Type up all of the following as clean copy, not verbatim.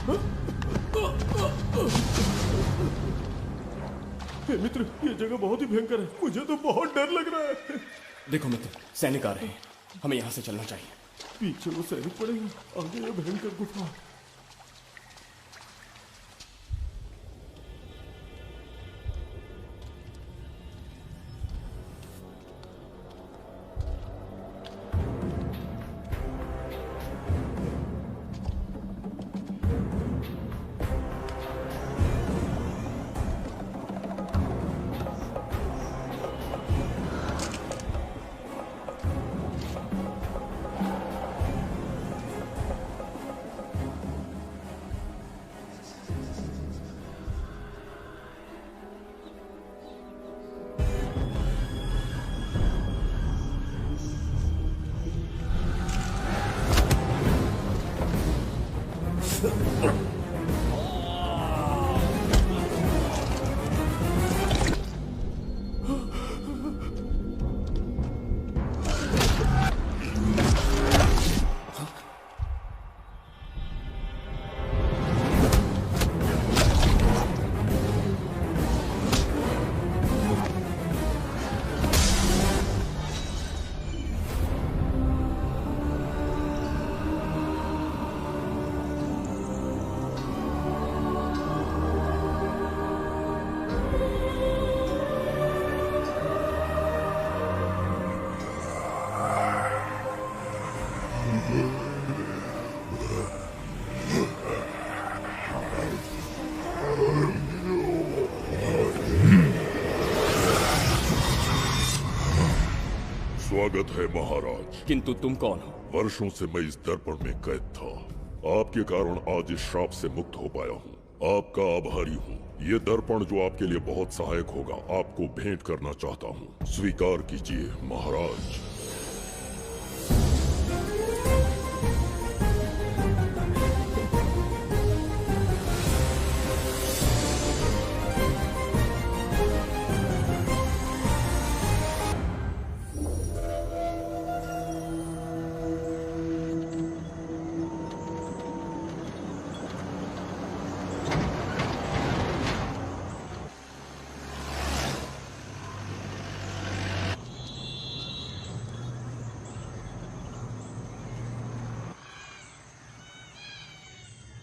हे मित्र, ये जगह बहुत ही भयंकर है। मुझे तो बहुत डर लग रहा है। देखो मित्र, सैनिक आ रहे हैं, हमें यहाँ से चलना चाहिए। पीछे वो सैनिक पड़ेंगे, आगे ये भयंकर गुफा। स्वागत है महाराज। किंतु तुम कौन हो? वर्षों से मैं इस दर्पण में कैद था। आपके कारण आज इस श्राप से मुक्त हो पाया हूँ। आपका आभारी हूँ। ये दर्पण जो आपके लिए बहुत सहायक होगा, आपको भेंट करना चाहता हूँ। स्वीकार कीजिए महाराज।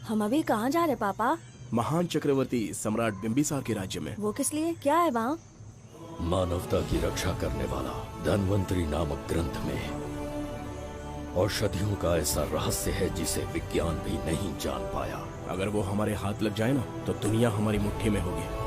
हम अभी कहाँ जा रहे पापा? महान चक्रवर्ती सम्राट बिंबिसार के राज्य में। वो किस लिए? क्या है वहाँ? मानवता की रक्षा करने वाला धन्वंतरी नामक ग्रंथ में औषधियों का ऐसा रहस्य है जिसे विज्ञान भी नहीं जान पाया। अगर वो हमारे हाथ लग जाए ना, तो दुनिया हमारी मुट्ठी में होगी।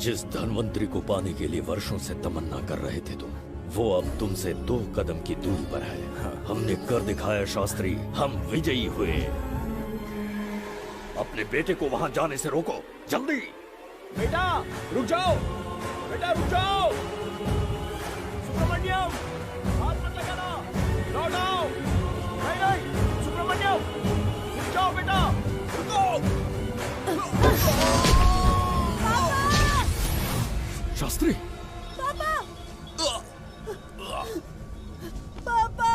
जिस धनवंतरी को पाने के लिए वर्षों से तमन्ना कर रहे थे तुम, वो अब तुमसे 2 कदम की दूरी पर है। हमने कर दिखाया शास्त्री, हम विजयी हुए। अपने बेटे को वहां जाने से रोको, जल्दी। बेटा रुक जाओ, बेटा रुक जाओ। सुब्रमण्यम, हाथ मत लगाना, लौट आओ। नहीं नहीं सुब्रमण्यम, रुक जाओ बेटा, रुको। शास्त्री, पापा पापा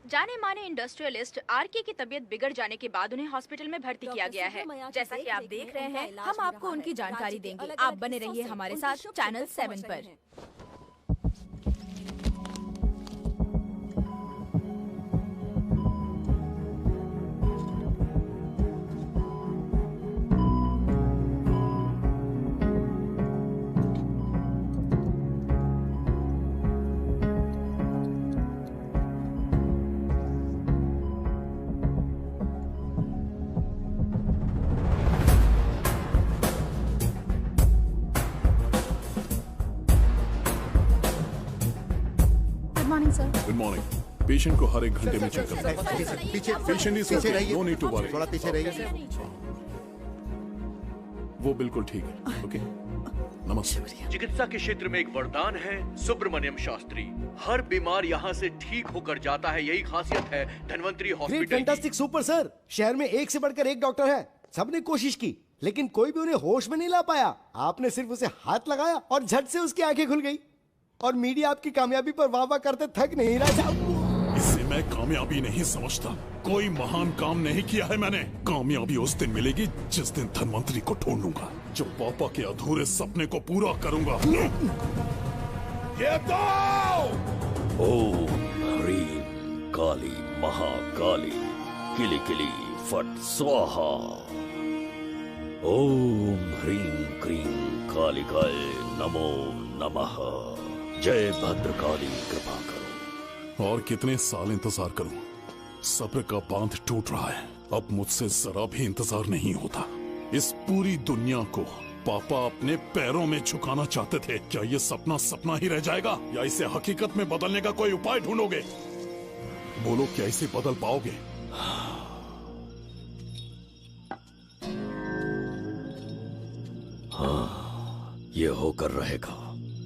जाने माने इंडस्ट्रियलिस्ट आरके की तबीयत बिगड़ जाने के बाद उन्हें हॉस्पिटल में भर्ती किया गया है। जैसा कि आप देख रहे हैं, हम आपको उनकी जानकारी देंगे। आप बने रहिए हमारे साथ चैनल 7 पर। Good morning. पेशेंट को हर 1 घंटे में चेक करना है। पीछे पेशेंट इज पीछे रहिए, नो नीड टू वरी। थोड़ा पीछे रहिए। वो बिल्कुल ठीक है। ओके, नमस्ते। चिकित्सा के क्षेत्र में एक वरदान है सुब्रमण्यम शास्त्री। हर बीमार यहाँ से ठीक होकर जाता है, यही खासियत है धनवंतरी ग्रेट, हॉस्पिटल की। Fantastic, super sir. शहर में एक से बढ़कर एक डॉक्टर है। सबने कोशिश की, लेकिन कोई भी उन्हें होश में नहीं ला पाया। आपने सिर्फ उसे हाथ लगाया और झट से उसकी आंखें खुल गई। और मीडिया आपकी कामयाबी पर वाह वाह करते थक नहीं रहा। इसे मैं कामयाबी नहीं समझता। कोई महान काम नहीं किया है मैंने। कामयाबी उस दिन मिलेगी जिस दिन धनवंतरी को ढूंढूंगा, जो पापा के अधूरे सपने को पूरा करूंगा। ये तो ओम ह्रीं काली महाकाली किली किली फट स्वाहा। ओम ह्रीं क्रीं कालिकाय नमो नमः। जय भद्रकाली, कृपा करो। और कितने साल इंतजार करूं? सब्र का बांध टूट रहा है। अब मुझसे जरा भी इंतजार नहीं होता। इस पूरी दुनिया को पापा अपने पैरों में झुकाना चाहते थे। क्या ये सपना सपना ही रह जाएगा, या इसे हकीकत में बदलने का कोई उपाय ढूंढोगे? बोलो, क्या इसे बदल पाओगे? हाँ, ये होकर रहेगा।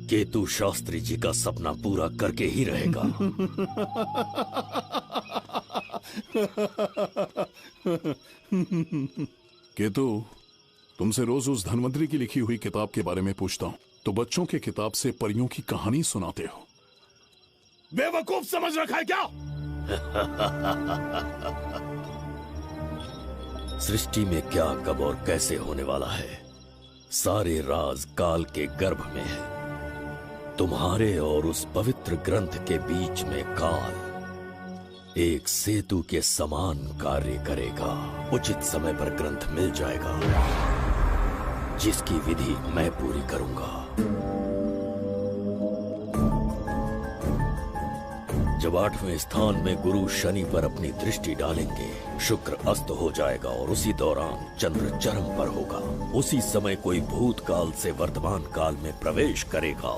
केतु शास्त्री जी का सपना पूरा करके ही रहेगा। केतु, तुमसे रोज उस धनवंतरी की लिखी हुई किताब के बारे में पूछता हूँ तो बच्चों के किताब से परियों की कहानी सुनाते हो। बेवकूफ समझ रखा है क्या? सृष्टि में क्या, कब और कैसे होने वाला है, सारे राज काल के गर्भ में है। तुम्हारे और उस पवित्र ग्रंथ के बीच में काल एक सेतु के समान कार्य करेगा। उचित समय पर ग्रंथ मिल जाएगा, जिसकी विधि मैं पूरी करूंगा। जब 8वें स्थान में गुरु शनि पर अपनी दृष्टि डालेंगे, शुक्र अस्त हो जाएगा और उसी दौरान चंद्र चरम पर होगा। उसी समय कोई भूतकाल से वर्तमान काल में प्रवेश करेगा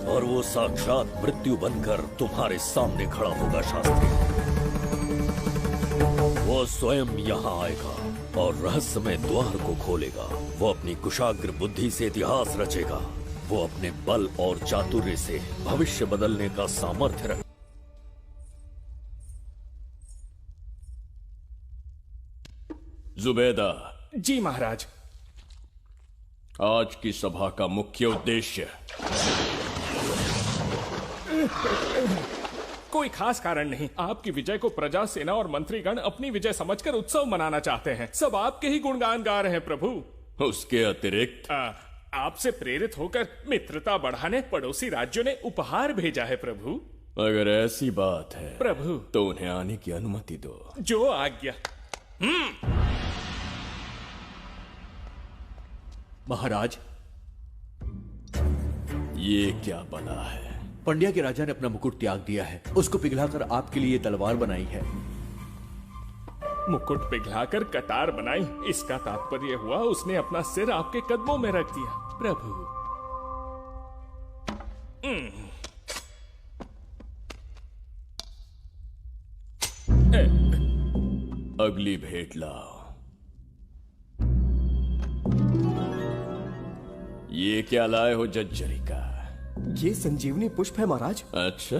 और वो साक्षात मृत्यु बनकर तुम्हारे सामने खड़ा होगा। शास्त्री, वो स्वयं यहाँ आएगा और रहस्यमय द्वार को खोलेगा। वो अपनी कुशाग्र बुद्धि से इतिहास रचेगा। वो अपने बल और चातुर्य से भविष्य बदलने का सामर्थ्य रख। जुबैदा। जी महाराज। आज की सभा का मुख्य उद्देश्य कोई खास कारण नहीं। आपकी विजय को प्रजा, सेना और मंत्रीगण अपनी विजय समझकर उत्सव मनाना चाहते हैं। सब आपके ही गुणगान गा रहे हैं प्रभु। उसके अतिरिक्त आपसे प्रेरित होकर मित्रता बढ़ाने पड़ोसी राज्यों ने उपहार भेजा है प्रभु। अगर ऐसी बात है प्रभु तो उन्हें आने की अनुमति दो। जो आज्ञा। महाराज, ये क्या बला है? पंड्या के राजा ने अपना मुकुट त्याग दिया है। उसको पिघलाकर आपके लिए तलवार बनाई है। मुकुट पिघलाकर कटार बनाई, इसका तात्पर्य हुआ उसने अपना सिर आपके कदमों में रख दिया प्रभु। अगली भेंट लाओ। ये क्या लाए हो जज्जरी का? ये संजीवनी पुष्प है महाराज। अच्छा,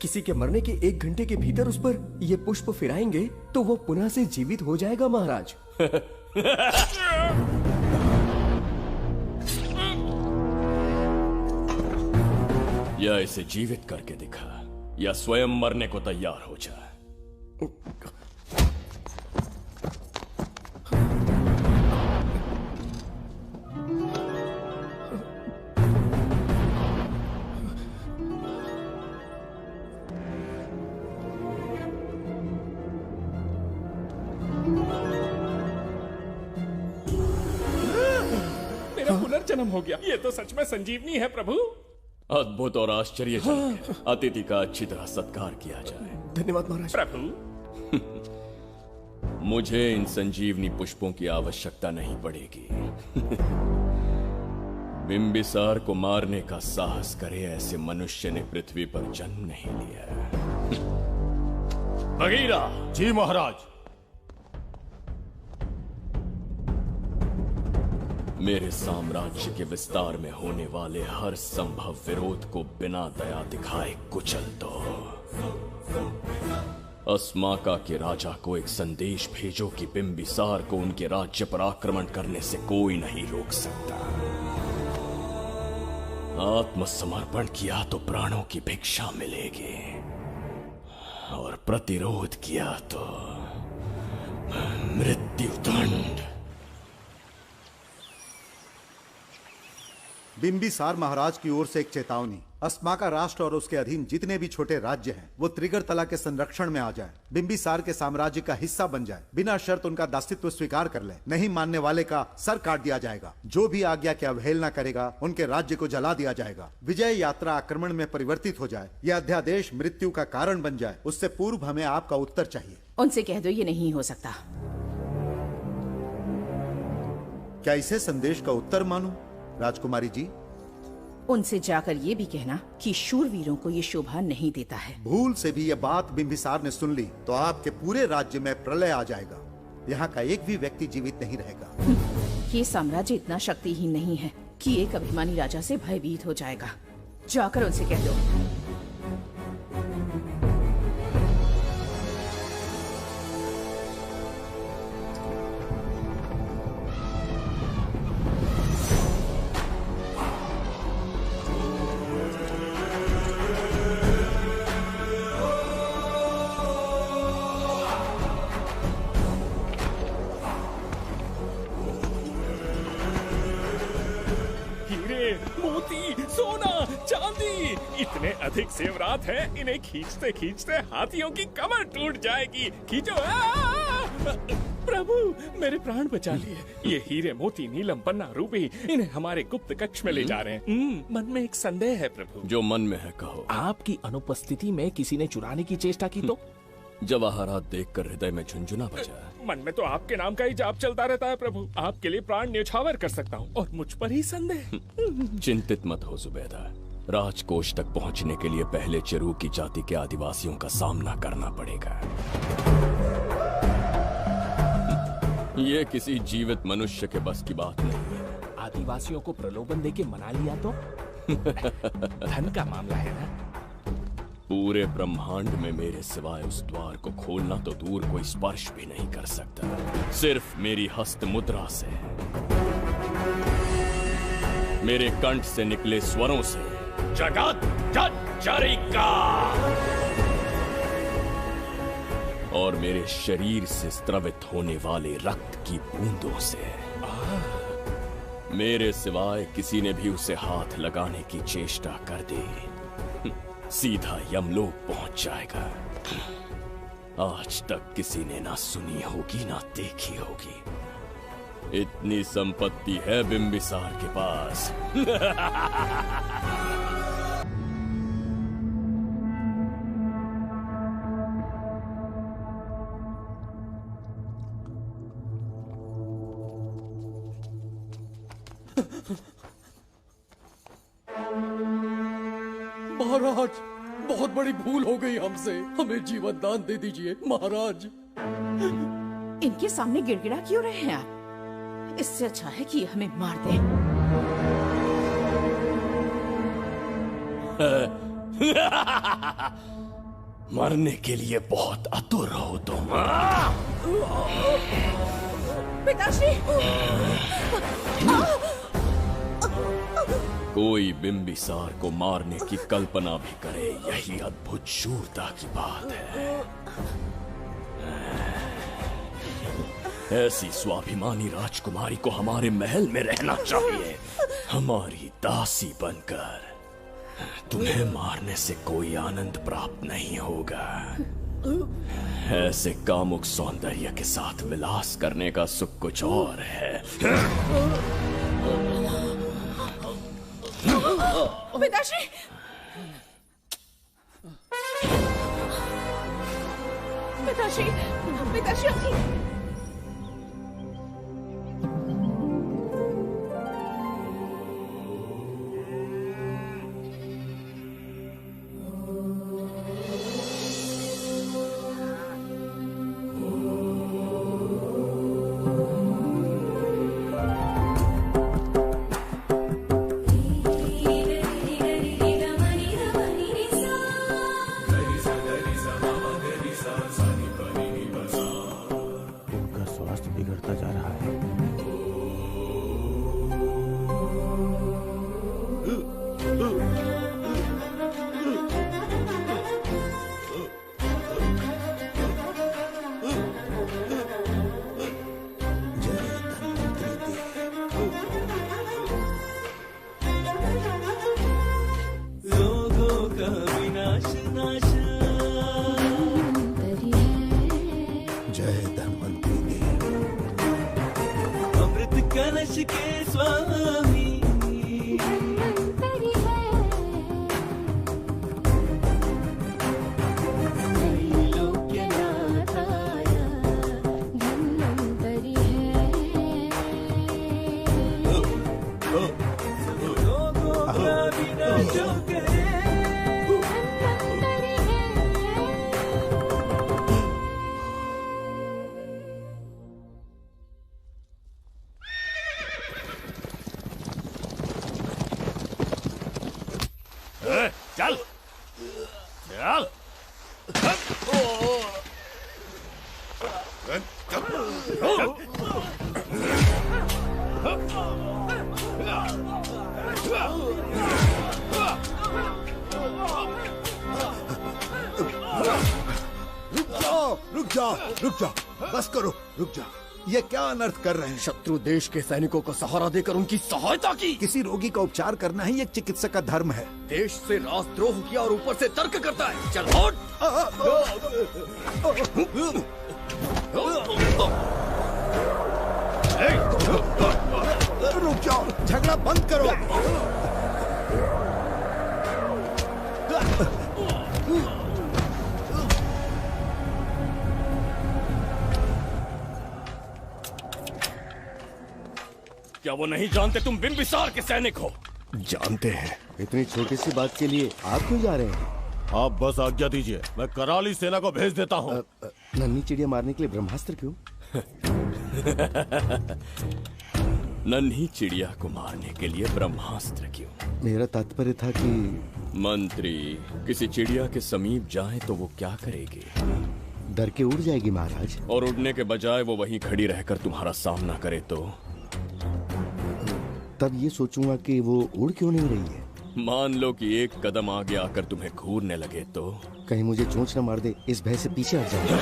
किसी के मरने के 1 घंटे के भीतर उस पर ये पुष्प फिराएंगे तो वो पुनः से जीवित हो जाएगा महाराज। या इसे जीवित करके दिखा या स्वयं मरने को तैयार हो जा। पुनर्जन्म हो गया। ये तो सच में संजीवनी है प्रभु। अद्भुत और आश्चर्यजनक है। अतिथि का अच्छी तरह सत्कार किया जाए। धन्यवाद महाराज। प्रभु, मुझे इन संजीवनी पुष्पों की आवश्यकता नहीं पड़ेगी। बिंबिसार को मारने का साहस करे ऐसे मनुष्य ने पृथ्वी पर जन्म नहीं लिया। बगीरा। जी महाराज। मेरे साम्राज्य के विस्तार में होने वाले हर संभव विरोध को बिना दया दिखाए कुचल दो। अस्माका के राजा को एक संदेश भेजो कि बिंबिसार को उनके राज्य पर आक्रमण करने से कोई नहीं रोक सकता। आत्मसमर्पण किया तो प्राणों की भिक्षा मिलेगी और प्रतिरोध किया तो मृत्युदंड। बिंबिसार महाराज की ओर से एक चेतावनी। अस्माका राष्ट्र और उसके अधीन जितने भी छोटे राज्य हैं वो त्रिगर्तला के संरक्षण में आ जाएं, बिंबिसार के साम्राज्य का हिस्सा बन जाए, बिना शर्त उनका दासत्व स्वीकार कर ले। नहीं मानने वाले का सर काट दिया जाएगा। जो भी आज्ञा की अवहेलना करेगा उनके राज्य को जला दिया जाएगा। विजय यात्रा आक्रमण में परिवर्तित हो जाए, यह अध्यादेश मृत्यु का कारण बन जाए, उससे पूर्व हमें आपका उत्तर चाहिए। उनसे कह दो ये नहीं हो सकता। क्या इसे संदेश का उत्तर मानूं? राजकुमारी जी, उनसे जाकर ये भी कहना कि शूरवीरों को ये शोभा नहीं देता है। भूल से भी ये बात बिंबिसार ने सुन ली तो आपके पूरे राज्य में प्रलय आ जाएगा। यहाँ का एक भी व्यक्ति जीवित नहीं रहेगा। ये साम्राज्य इतना शक्तिहीन नहीं है। कि एक अभिमानी राजा से भयभीत हो जाएगा। जाकर उनसे कह दो। इतने अधिक जेवरात हैं, इन्हें खींचते खींचते हाथियों की कमर टूट जाएगी। खींचो। प्रभु, मेरे प्राण बचा लिए। ये हीरे मोती नीलम पन्ना रूबी, इन्हें हमारे गुप्त कक्ष में ले जा रहे हैं। मन में एक संदेह है प्रभु। जो मन में है कहो। आपकी अनुपस्थिति में किसी ने चुराने की चेष्टा की तो? जवाहरात देखकर हृदय में झुंझुना बजा। मन में तो आपके नाम का ही जाप चलता रहता है प्रभु। आपके लिए प्राण न्यौछावर कर सकता हूँ और मुझ पर ही संदेह। चिंतित मत हो जुबैदा, राजकोष तक पहुंचने के लिए पहले चिरूकी जाति के आदिवासियों का सामना करना पड़ेगा। ये किसी जीवित मनुष्य के बस की बात नहीं है। आदिवासियों को प्रलोभन देके मना लिया तो? धन का मामला है ना? पूरे ब्रह्मांड में मेरे सिवाय उस द्वार को खोलना तो दूर कोई स्पर्श भी नहीं कर सकता, सिर्फ मेरी हस्त मुद्रा से, मेरे कंठ से निकले स्वरों से। जगत जरिका और मेरे शरीर से स्त्रवित होने वाले रक्त की बूंदों से। मेरे सिवाय किसी ने भी उसे हाथ लगाने की चेष्टा कर दी, सीधा यमलोक पहुंच जाएगा। आज तक किसी ने ना सुनी होगी ना देखी होगी। इतनी संपत्ति है बिंबिसार के पास। महाराज, बहुत बड़ी भूल हो गई हमसे, हमें जीवन दान दे दीजिए महाराज। इनके सामने गिड़गिड़ा क्यों रहे हैं आप? इससे अच्छा है कि हमें मार दें। मरने के लिए बहुत आतुर हो तुम। पिताश्री! कोई बिंबिसार को मारने की कल्पना भी करे, यही अद्भुत शूरता की बात है। ऐसी स्वाभिमानी राजकुमारी को हमारे महल में रहना चाहिए, हमारी दासी बनकर। तुम्हें मारने से कोई आनंद प्राप्त नहीं होगा। ऐसे कामुक सौंदर्य के साथ विलास करने का सुख कुछ और है। पिताश्री! पिताश्री! पिताश्री! चल चल। रुक जाओ, बस करो, रुक जाओ। ये क्या अनर्थ कर रहे हैं? शत्रु देश के सैनिकों को सहारा देकर उनकी सहायता की। किसी रोगी का उपचार करना ही एक चिकित्सक का धर्म है। देश से राजद्रोह किया और ऊपर से तर्क करता है। चल हट। रुक जाओ, झगड़ा बंद करो। क्या वो नहीं जानते तुम बिंबिसार के सैनिक हो? जानते हैं। इतनी छोटी सी बात के लिए आप क्यों जा रहे हैं? आप बस आज्ञा दीजिए, मैं कराली सेना को भेज देता हूँ। नन्ही चिड़िया मारने के लिए ब्रह्मास्त्र क्यों? नन्ही चिड़िया को मारने के लिए ब्रह्मास्त्र क्यों? मेरा तात्पर्य था कि मंत्री किसी चिड़िया के समीप जाए तो वो क्या करेगी? डर के उड़ जाएगी महाराज। और उड़ने के बजाय वो वहीं खड़ी रहकर तुम्हारा सामना करे तो? तब ये सोचूंगा कि वो उड़ क्यों नहीं रही है। मान लो कि एक कदम आगे आकर तुम्हें घूरने लगे तो? कहीं मुझे चोंच न मार दे, इस भय से पीछे हट जाऊंगा।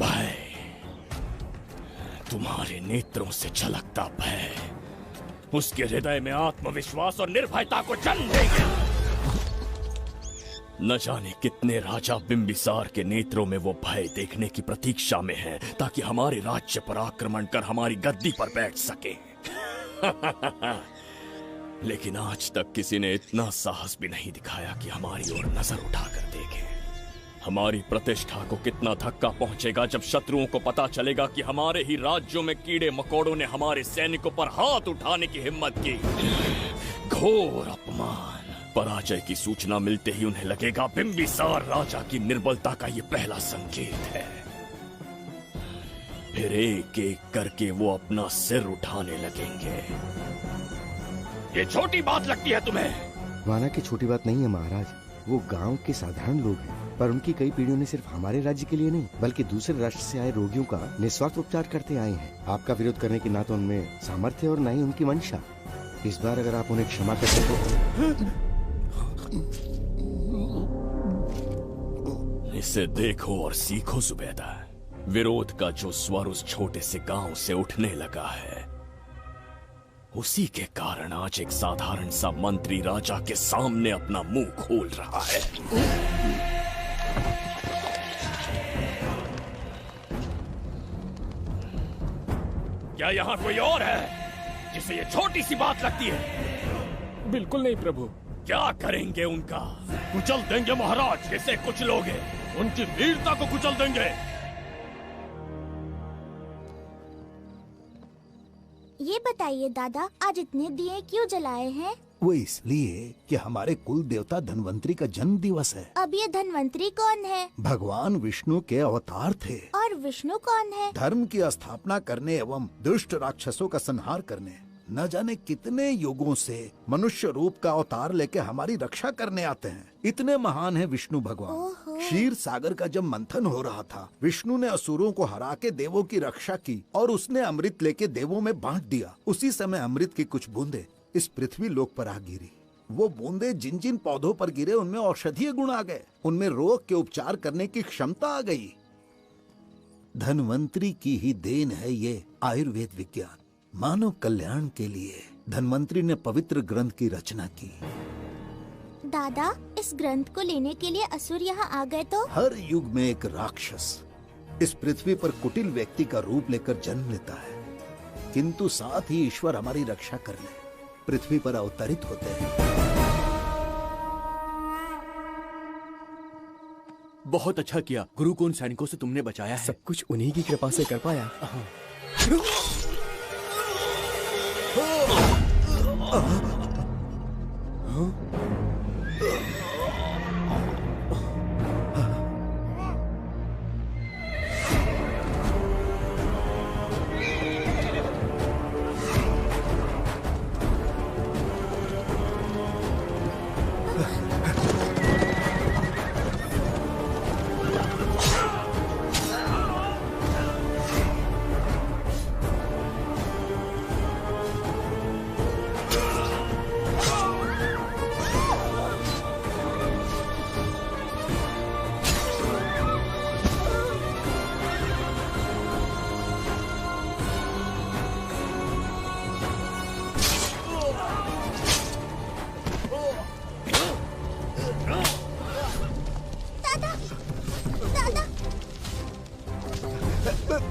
भय, तुम्हारे नेत्रों से झलकता भय उसके हृदय में आत्मविश्वास और निर्भयता को जन्म देंगे। न जाने कितने राजा बिंबिसार के नेत्रों में वो भय देखने की प्रतीक्षा में हैं, ताकि हमारे राज्य पर आक्रमण कर हमारी गद्दी पर बैठ सके। लेकिन आज तक किसी ने इतना साहस भी नहीं दिखाया कि हमारी ओर नजर उठाकर देखे। हमारी प्रतिष्ठा को कितना धक्का पहुंचेगा जब शत्रुओं को पता चलेगा कि हमारे ही राज्यों में कीड़े मकोड़ों ने हमारे सैनिकों पर हाथ उठाने की हिम्मत की। घोर अपमान। पराजय की सूचना मिलते ही उन्हें लगेगा बिंबिसार राजा की निर्बलता का ये पहला संकेत है। फिर एक एक करके वो अपना सिर उठाने लगेंगे। ये छोटी बात लगती है तुम्हें? माना कि छोटी बात नहीं है महाराज। वो गांव के साधारण लोग हैं, पर उनकी कई पीढ़ियों ने सिर्फ हमारे राज्य के लिए नहीं बल्कि दूसरे राष्ट्र से आए रोगियों का निस्वार्थ उपचार करते आए हैं। आपका विरोध करने की ना तो उनमें सामर्थ्य और ना ही उनकी मंशा। इस बार अगर आप उन्हें क्षमा कर सको। इसे देखो और सीखो जुबैदा। विरोध का जो स्वर उस छोटे से गांव से उठने लगा है, उसी के कारण आज एक साधारण सा मंत्री राजा के सामने अपना मुंह खोल रहा है। क्या यहाँ कोई और है जिसे ये छोटी सी बात लगती है? बिल्कुल नहीं प्रभु। क्या करेंगे उनका? कुचल देंगे महाराज। कैसे कुचलोगे? उनकी वीरता को कुचल देंगे। ये बताइए दादा, आज इतने दिए क्यों जलाए हैं? वो इसलिए कि हमारे कुल देवता धन्वंतरी का जन्म दिवस है। अब ये धन्वंतरी कौन है? भगवान विष्णु के अवतार थे। और विष्णु कौन है? धर्म की स्थापना करने एवं दुष्ट राक्षसों का संहार करने। न जाने कितने युगों से मनुष्य रूप का अवतार लेके हमारी रक्षा करने आते हैं। इतने महान है विष्णु भगवान। क्षीर सागर का जब मंथन हो रहा था, विष्णु ने असुरों को हरा के देवों की रक्षा की और उसने अमृत लेके देवों में बांट दिया। उसी समय अमृत की कुछ बूंदे इस पृथ्वी लोक पर आ गिरी। वो बूंदे जिन जिन पौधों पर गिरे उनमें औषधीय गुण आ गए, उनमें रोग के उपचार करने की क्षमता आ गई। धन्वंतरी की ही देन है ये आयुर्वेद विज्ञान। मानव कल्याण के लिए धन्वंतरी ने पवित्र ग्रंथ की रचना की। दादा, इस ग्रंथ को लेने के लिए असुर यहाँ आ गए तो? हर युग में एक राक्षस इस पृथ्वी पर कुटिल व्यक्ति का रूप लेकर जन्म लेता है, किंतु साथ ही ईश्वर हमारी रक्षा करने पृथ्वी पर अवतरित होते हैं। बहुत अच्छा किया गुरु को उन सैनिकों से तुमने बचाया है। सब कुछ उन्हीं की कृपा से कर पाया।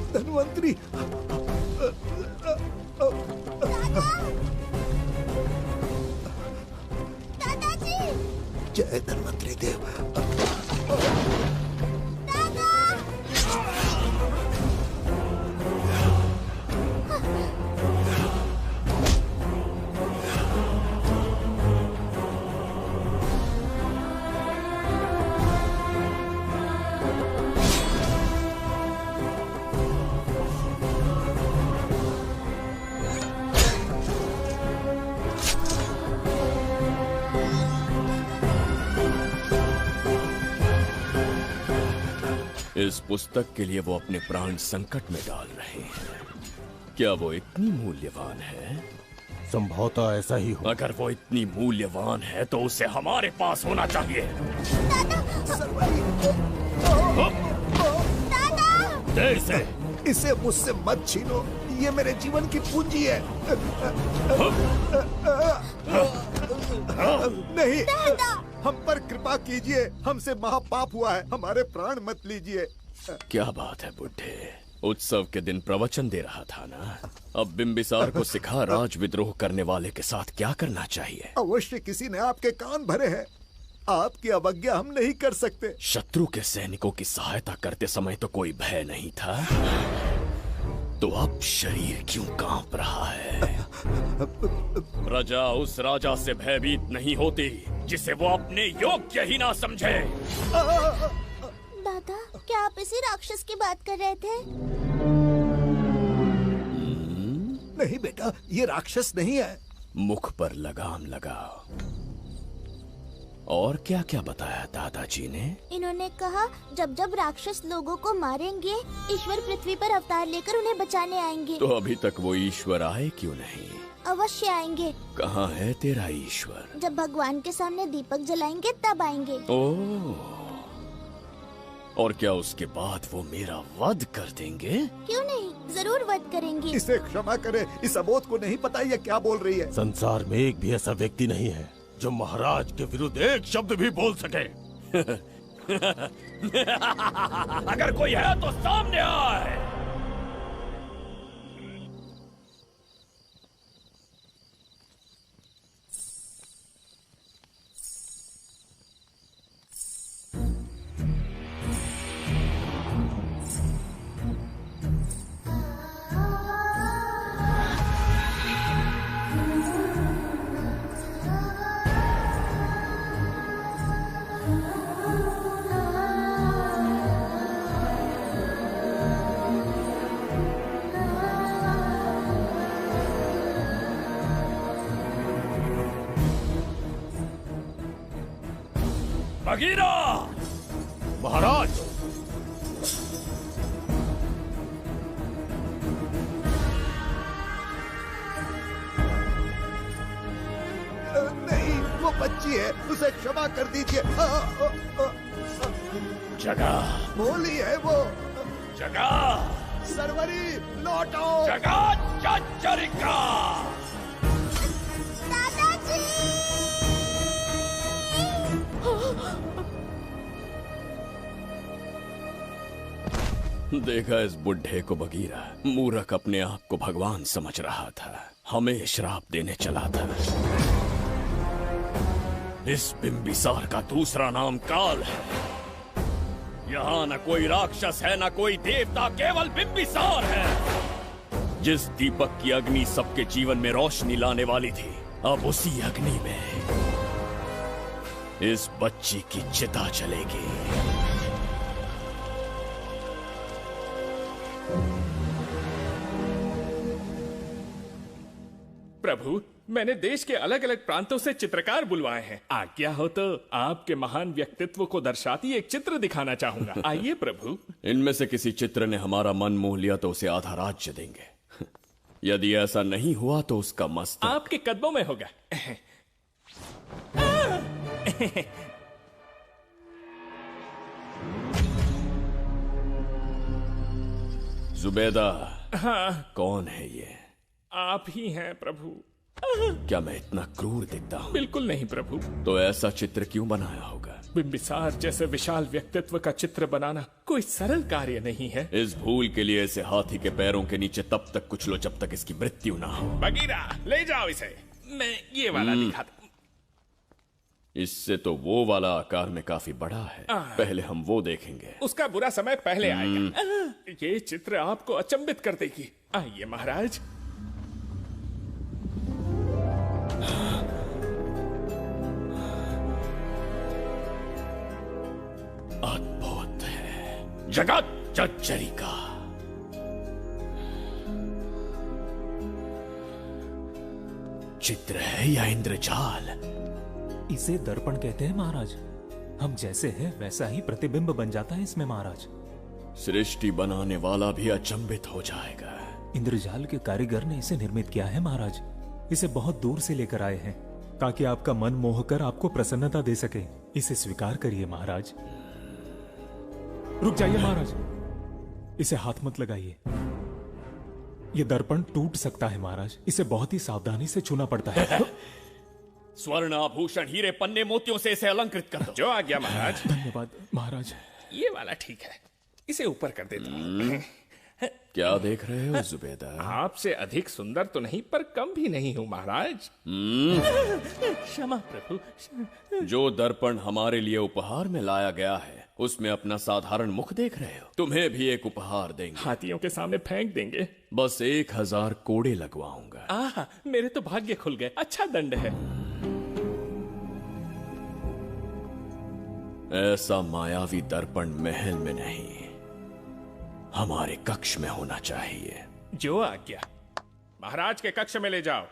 धन्वंतरी, दादाजी, जय धन्वंतरी देव। इस पुस्तक के लिए वो अपने प्राण संकट में डाल रहे हैं। क्या वो इतनी मूल्यवान है? संभवतः ऐसा ही हो। अगर वो इतनी मूल्यवान है तो उसे हमारे पास होना चाहिए। दे इसे। इसे मुझसे मत छीनो, ये मेरे जीवन की पूंजी है। नहीं, हम पर कृपा कीजिए, हमसे महापाप हुआ है, हमारे प्राण मत लीजिए। क्या बात है बुड्ढे, उत्सव के दिन प्रवचन दे रहा था ना। अब बिंबिसार को सिखा राज विद्रोह करने वाले के साथ क्या करना चाहिए। अवश्य किसी ने आपके कान भरे हैं, आपकी अवज्ञा हम नहीं कर सकते। शत्रु के सैनिकों की सहायता करते समय तो कोई भय नहीं था, तो अब शरीर क्यों कांप रहा है? प्रजा उस राजा से भयभीत नहीं होती जिसे वो अपने योग्य ही ना समझे। दादा, क्या आप इसी राक्षस की बात कर रहे थे? नहीं बेटा, ये राक्षस नहीं है। मुख पर लगाम लगाओ। और क्या क्या बताया दादाजी ने? इन्होंने कहा जब जब राक्षस लोगों को मारेंगे, ईश्वर पृथ्वी पर अवतार लेकर उन्हें बचाने आएंगे। तो अभी तक वो ईश्वर आए क्यों नहीं? अवश्य आएंगे। कहाँ है तेरा ईश्वर? जब भगवान के सामने दीपक जलाएंगे तब आएंगे। ओह, और क्या उसके बाद वो मेरा वध कर देंगे? क्यों नहीं, जरूर वध करेंगे। इसे क्षमा करे, इस अबोध को नहीं पता ये क्या बोल रही है। संसार में एक भी ऐसा व्यक्ति नहीं है जो महाराज के विरुद्ध एक शब्द भी बोल सके। अगर कोई है तो सामने आए। बगीरा! महाराज! नहीं, वो बच्ची है, उसे क्षमा कर दीजिए। जगह भोली है वो। जगह सरवरी, लौट आओ। जगह चरिका। देखा इस बुढ़े को बगीरा। मूर्ख अपने आप को भगवान समझ रहा था, हमें श्राप देने चला था। इस बिंबिसार का दूसरा नाम काल है। यहाँ न कोई राक्षस है, न कोई देवता, केवल बिंबिसार है। जिस दीपक की अग्नि सबके जीवन में रोशनी लाने वाली थी, अब उसी अग्नि में इस बच्ची की चिता जलेगी। प्रभु, मैंने देश के अलग अलग प्रांतों से चित्रकार बुलवाए हैं। आज्ञा हो तो आपके महान व्यक्तित्व को दर्शाती एक चित्र दिखाना चाहूंगा। आइए प्रभु। इनमें से किसी चित्र ने हमारा मन मोह लिया तो उसे आधा राज्य देंगे। यदि ऐसा नहीं हुआ तो उसका मस्तक आपके कदमों में होगा। जुबैदा। हाँ। कौन है ये? आप ही हैं प्रभु। क्या मैं इतना क्रूर दिखता हूँ? बिल्कुल नहीं प्रभु। तो ऐसा चित्र क्यों बनाया होगा? बिंबिसार जैसे विशाल व्यक्तित्व का चित्र बनाना कोई सरल कार्य नहीं है। इस भूल के लिए इसे हाथी के पैरों के नीचे तब तक कुचलो जब तक इसकी मृत्यु ना हो। बगीरा ले जाओ इसे। मैं ये वाला दिखाता। इससे तो वो वाला आकार में काफी बड़ा है। पहले हम वो देखेंगे। उसका बुरा समय पहले आएगा। ये चित्र आपको अचंभित कर देगी। आइए महाराज। अद्भुत है। जगत जज्जरी का चित्र है या इंद्रजाल? इसे दर्पण कहते हैं महाराज। हम जैसे हैं वैसा ही प्रतिबिंब बन जाता है इसमें महाराज। सृष्टि बनाने वाला भी अचंभित हो जाएगा। इंद्रजाल के कारीगर ने इसे निर्मित किया है महाराज। इसे बहुत दूर से लेकर आए हैं ताकि आपका मन मोह कर आपको प्रसन्नता दे सके। इसे स्वीकार करिए महाराज। रुक जाइए महाराज, इसे हाथ मत लगाइए। यह दर्पण टूट सकता है महाराज। इसे बहुत ही सावधानी से छूना पड़ता है। स्वर्ण आभूषण हीरे पन्ने मोतियों से इसे अलंकृत कर दो। जो आ गया महाराज। धन्यवाद महाराज। ये वाला ठीक है, इसे ऊपर कर देता हूं। क्या देख रहे हो जुबैदा? आपसे अधिक सुंदर तो नहीं पर कम भी नहीं हूं महाराज। क्षमा प्रभु। जो दर्पण हमारे लिए उपहार में लाया गया है उसमें अपना साधारण मुख देख रहे हो? तुम्हें भी एक उपहार देंगे। हाथियों के सामने फेंक देंगे। बस 1000 कोड़े लगवाऊंगा। मेरे तो भाग्य खुल गए। अच्छा दंड है। ऐसा मायावी दर्पण महल में नहीं, हमारे कक्ष में होना चाहिए। जो आज्ञा। महाराज के कक्ष में ले जाओ।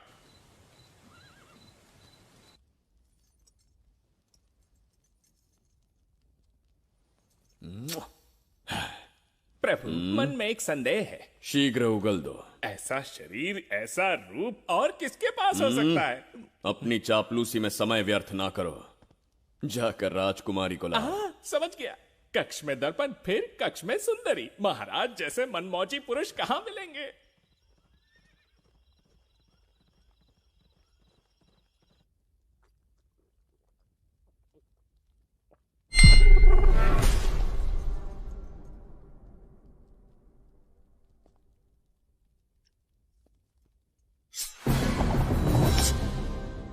प्रभु, मन में एक संदेह है। शीघ्र उगल दो। ऐसा शरीर, ऐसा रूप और किसके पास हो सकता है? अपनी चापलूसी में समय व्यर्थ ना करो। जाकर राजकुमारी को लाओ। समझ गया। कक्ष में दर्पण, फिर कक्ष में सुंदरी। महाराज जैसे मनमौजी पुरुष कहां मिलेंगे?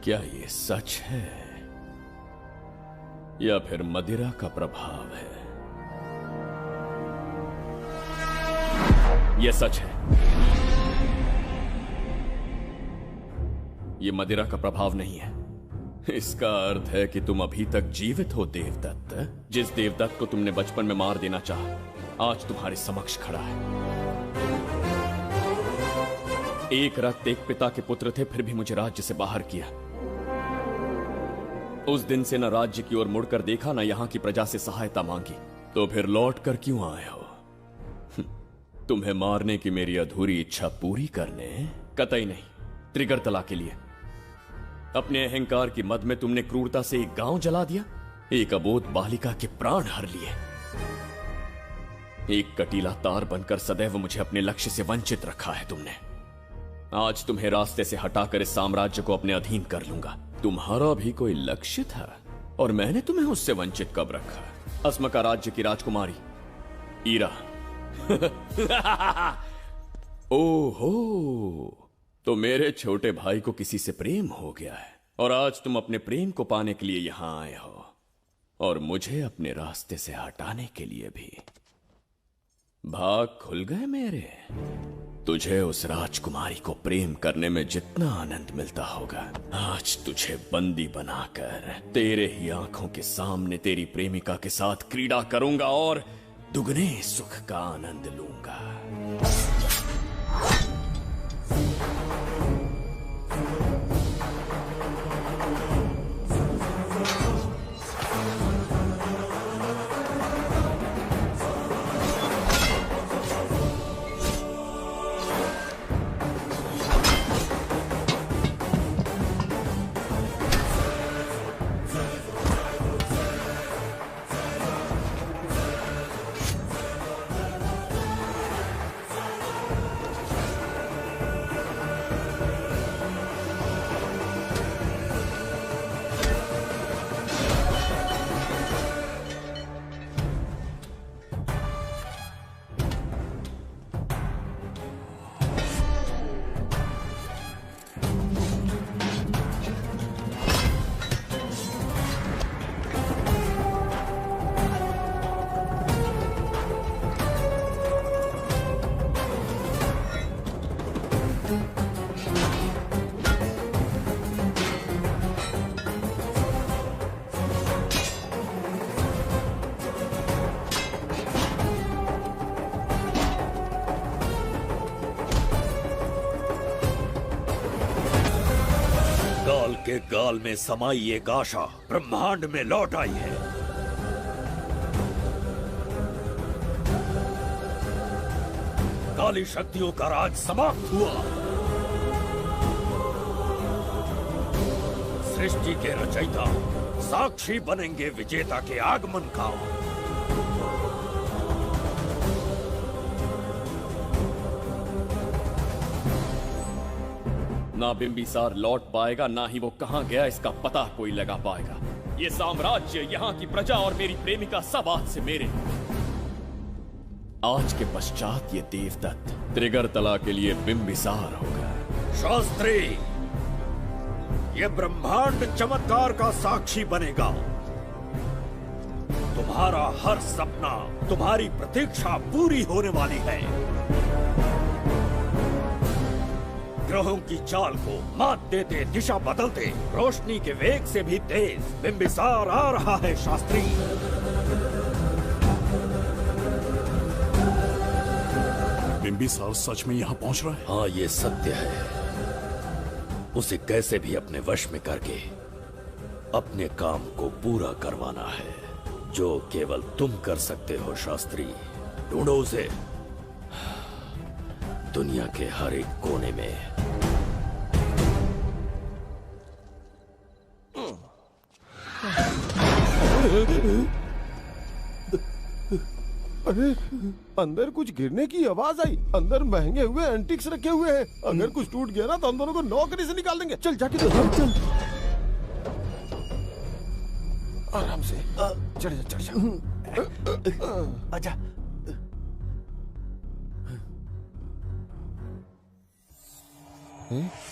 क्या ये सच है या फिर मदिरा का प्रभाव है? ये सच है। ये मदिरा का प्रभाव नहीं है। इसका अर्थ है कि तुम अभी तक जीवित हो देवदत्त। जिस देवदत्त को तुमने बचपन में मार देना चाहा आज तुम्हारे समक्ष खड़ा है। एक रक्त एक पिता के पुत्र थे, फिर भी मुझे राज्य से बाहर किया। उस दिन से न राज्य की ओर मुड़कर देखा, न यहां की प्रजा से सहायता मांगी। तो फिर लौट कर क्यों आए हो? तुम्हें मारने की मेरी अधूरी इच्छा पूरी करने? कतई नहीं, त्रिगर्तला के लिए। अपने अहंकार की मद में तुमने क्रूरता से एक गांव जला दिया, एक अबोध बालिका के प्राण हर लिए। एक कटीला तार बनकर सदैव मुझे अपने लक्ष्य से वंचित रखा है तुमने। आज तुम्हें रास्ते से हटाकर इस साम्राज्य को अपने अधीन कर लूंगा। तुम्हारा भी कोई लक्ष्य था और मैंने तुम्हें उससे वंचित कब रखा? अस्मका राज्य की राजकुमारी ईरा। ओहो, तो मेरे छोटे भाई को किसी से प्रेम हो गया है और आज तुम अपने प्रेम को पाने के लिए यहां आए हो और मुझे अपने रास्ते से हटाने के लिए भी। भाग खुल गए मेरे। तुझे उस राजकुमारी को प्रेम करने में जितना आनंद मिलता होगा, आज तुझे बंदी बनाकर तेरे ही आंखों के सामने तेरी प्रेमिका के साथ क्रीड़ा करूंगा और दुगने सुख का आनंद लूंगा। के गाल में समाई एक आशा ब्रह्मांड में लौट आई है। काली शक्तियों का राज समाप्त हुआ। सृष्टि के रचयिता साक्षी बनेंगे विजेता के आगमन का। ना बिंबिसार लौट पाएगा, ना ही वो कहां गया इसका पता कोई लगा पाएगा। ये साम्राज्य, यहाँ की प्रजा और मेरी प्रेमिका सब आज से मेरे। आज के पश्चात ये देवदत्त त्रिगर्तला के लिए बिंबिसार होगा। शास्त्री, ये ब्रह्मांड चमत्कार का साक्षी बनेगा। तुम्हारा हर सपना, तुम्हारी प्रतीक्षा पूरी होने वाली है। ग्रहों की चाल को मात देते, दिशा बदलते, रोशनी के वेग से भी तेज बिंबिसार आ रहा है शास्त्री। बिंबिसार सच में यहाँ पहुँच रहा है? हाँ, ये सत्य है। उसे कैसे भी अपने वश में करके अपने काम को पूरा करवाना है, जो केवल तुम कर सकते हो शास्त्री। ढूंढो उसे दुनिया के हर एक कोने में। अरे, अंदर कुछ गिरने की आवाज आई। अंदर महंगे हुए एंटिक्स रखे हुए हैं। अगर कुछ टूट गया ना तो हम दोनों को नौकरी से निकाल देंगे। चल जाके चल। आराम से चढ़ जा। आजा।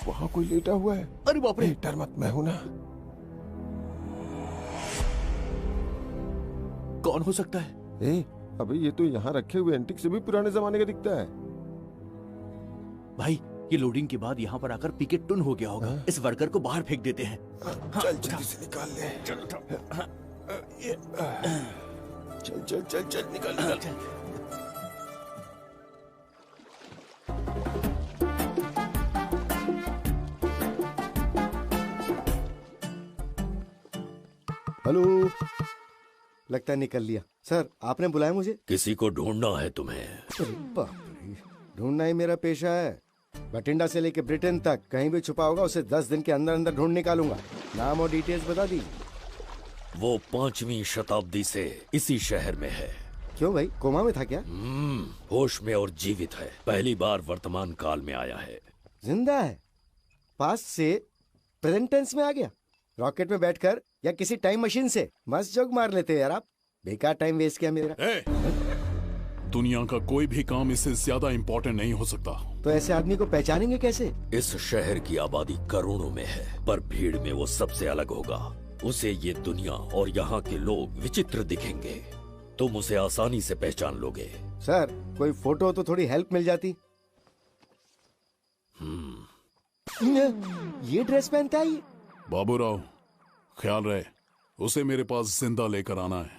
वहाँ कोई लेटा हुआ है। अरे बाप रे! डर मत, मैं हूं ना। कौन हो सकता है? अबे ये तो यहाँ रखे हुए एंटिक से भी पुराने जमाने का दिखता है। भाई, ये लोडिंग के बाद यहाँ पर आकर पिकेट टुन हो गया होगा। इस वर्कर को बाहर फेंक देते हैं। चल जल्दी से निकाल ले। चल चल चल चल निकाल। हेलो, लगता है निकल लिया। सर, आपने बुलाया मुझे? किसी को ढूंढना है तुम्हें। अरे बाप रे, ढूंढना ही मेरा पेशा है। बठिंडा से लेके ब्रिटेन तक कहीं भी छुपा होगा उसे 10 दिन के अंदर अंदर ढूंढ निकालूंगा। नाम और डिटेल्स बता दी। वो 5वीं शताब्दी से इसी शहर में है। क्यों भाई, कोमा में था क्या? होश में और जीवित है। पहली बार वर्तमान काल में आया है। जिंदा है? पास्ट से प्रेजेंट टेंस में आ गया? रॉकेट में बैठकर या किसी टाइम मशीन से? मस्त जोक मार लेते यार आप। बेकार टाइम वेस्ट किया मेरा। दुनिया का कोई भी काम इससे ज्यादा इम्पोर्टेंट नहीं हो सकता। तो ऐसे आदमी को पहचानेंगे कैसे? इस शहर की आबादी करोड़ों में है, पर भीड़ में वो सबसे अलग होगा। उसे ये दुनिया और यहाँ के लोग विचित्र दिखेंगे। तुम उसे आसानी से पहचान लोगे। सर, कोई फोटो तो थोड़ी हेल्प मिल जाती। ये ड्रेस पहनता है ये? बाबूराव, ख्याल रहे, उसे मेरे पास जिंदा लेकर आना है।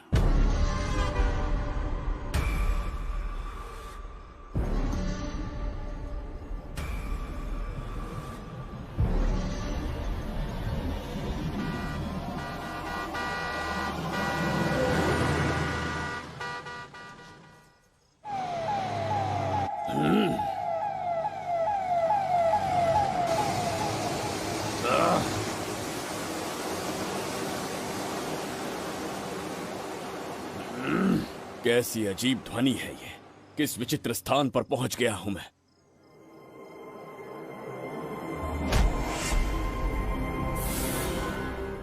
कैसी अजीब ध्वनि है ये। किस विचित्र स्थान पर पहुंच गया हूं मैं।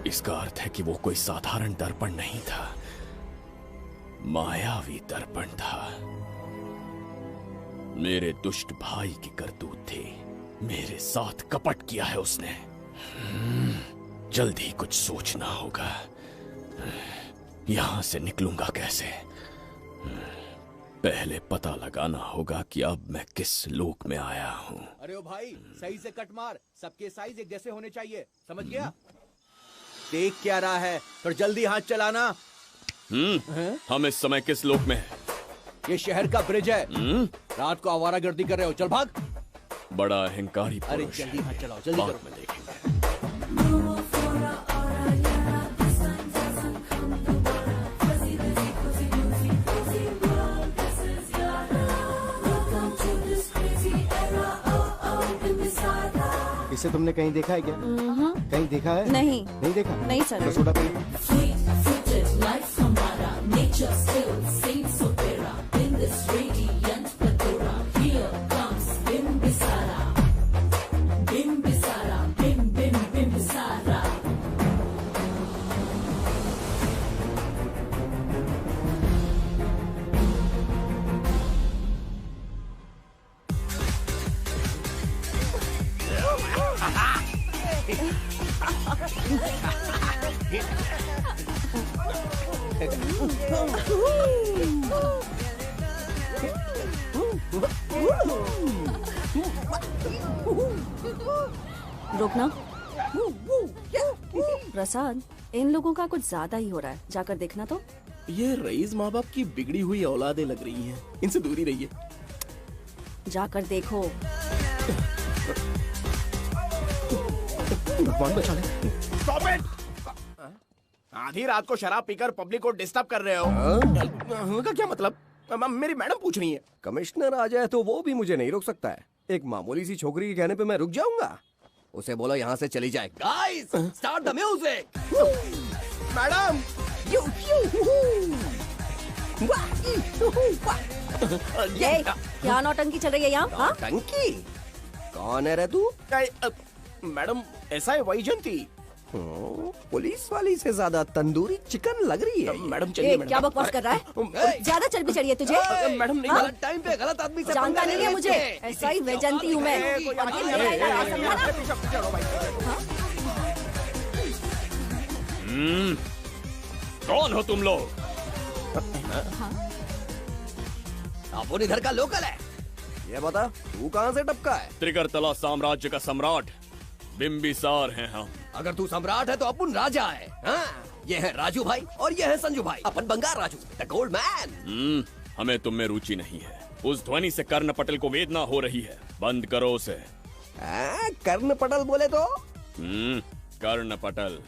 इसका अर्थ है कि वो कोई साधारण दर्पण नहीं था, मायावी दर्पण था। मेरे दुष्ट भाई की करतूत थी। मेरे साथ कपट किया है उसने। जल्दी कुछ सोचना होगा। यहां से निकलूंगा कैसे? पहले पता लगाना होगा कि अब मैं किस लोक में आया हूँ। अरे ओ भाई, सही से कट मार। सबके साइज एक जैसे होने चाहिए, समझ गया? देख क्या रहा है, तो जल्दी हाथ चलाना। हम इस समय किस लोक में हैं? ये शहर का ब्रिज है। रात को आवारागर्दी कर रहे हो, चल भाग। बड़ा अहंकारी अरे पुरुष जल्दी है। हाथ चलाओ, जल्दी बाद करो। में देखेंगे। इसे तुमने कहीं देखा है क्या? कहीं देखा है? नहीं। नहीं देखा? नहीं सर। तो सोडा पी। रोकना। प्रसाद, इन लोगों का कुछ ज्यादा ही हो रहा है, जाकर देखना तो। ये रईस माँ बाप की बिगड़ी हुई औलादें लग रही हैं, इनसे दूर ही रहिए। जाकर देखो। भगवान बचा ले। Stop it! आधी रात को शराब पीकर पब्लिक को डिस्टर्ब कर रहे हो। का क्या मतलब? मेरी मैडम पूछ रही है। कमिश्नर आ जाए तो वो भी मुझे नहीं रोक सकता है। एक मामूली सी छोकरी के कहने पे मैं रुक जाऊंगा? उसे बोलो यहाँ से चली जाए। Guys, start the music. Madam, ये क्या नौटंकी चल रही है यहाँ? नौटंकी? कौन है रे तू? मैडम, ऐसा है वैजंती। पुलिस वाली से ज्यादा तंदूरी चिकन लग रही है। मैडम चलिए। क्या बकवास कर रहा है? ज्यादा चर्बी चढ़ी है तुझे? मैडम नहीं, गलत टाइम पे गलत आदमी से जानता नहीं है मुझे। ऐसा ही वैजंती हूँ मैं। कौन हो तुम लोग? अपन इधर का लोकल है। ये बता, तू कहाँ से टपका है? त्रिगर्तला साम्राज्य का सम्राट बिम्बिसार हैं हम। अगर तू सम्राट है तो अपन राजा है। हाँ? ये है राजू भाई और ये है संजू भाई, अपन बंगार राजू, द गोल्ड मैन। हमें तुम में रुचि नहीं है। उस ध्वनि से कर्ण पटेल को वेदना हो रही है, बंद करो उसे। कर्ण पटेल बोले तो? कर्ण पटेल।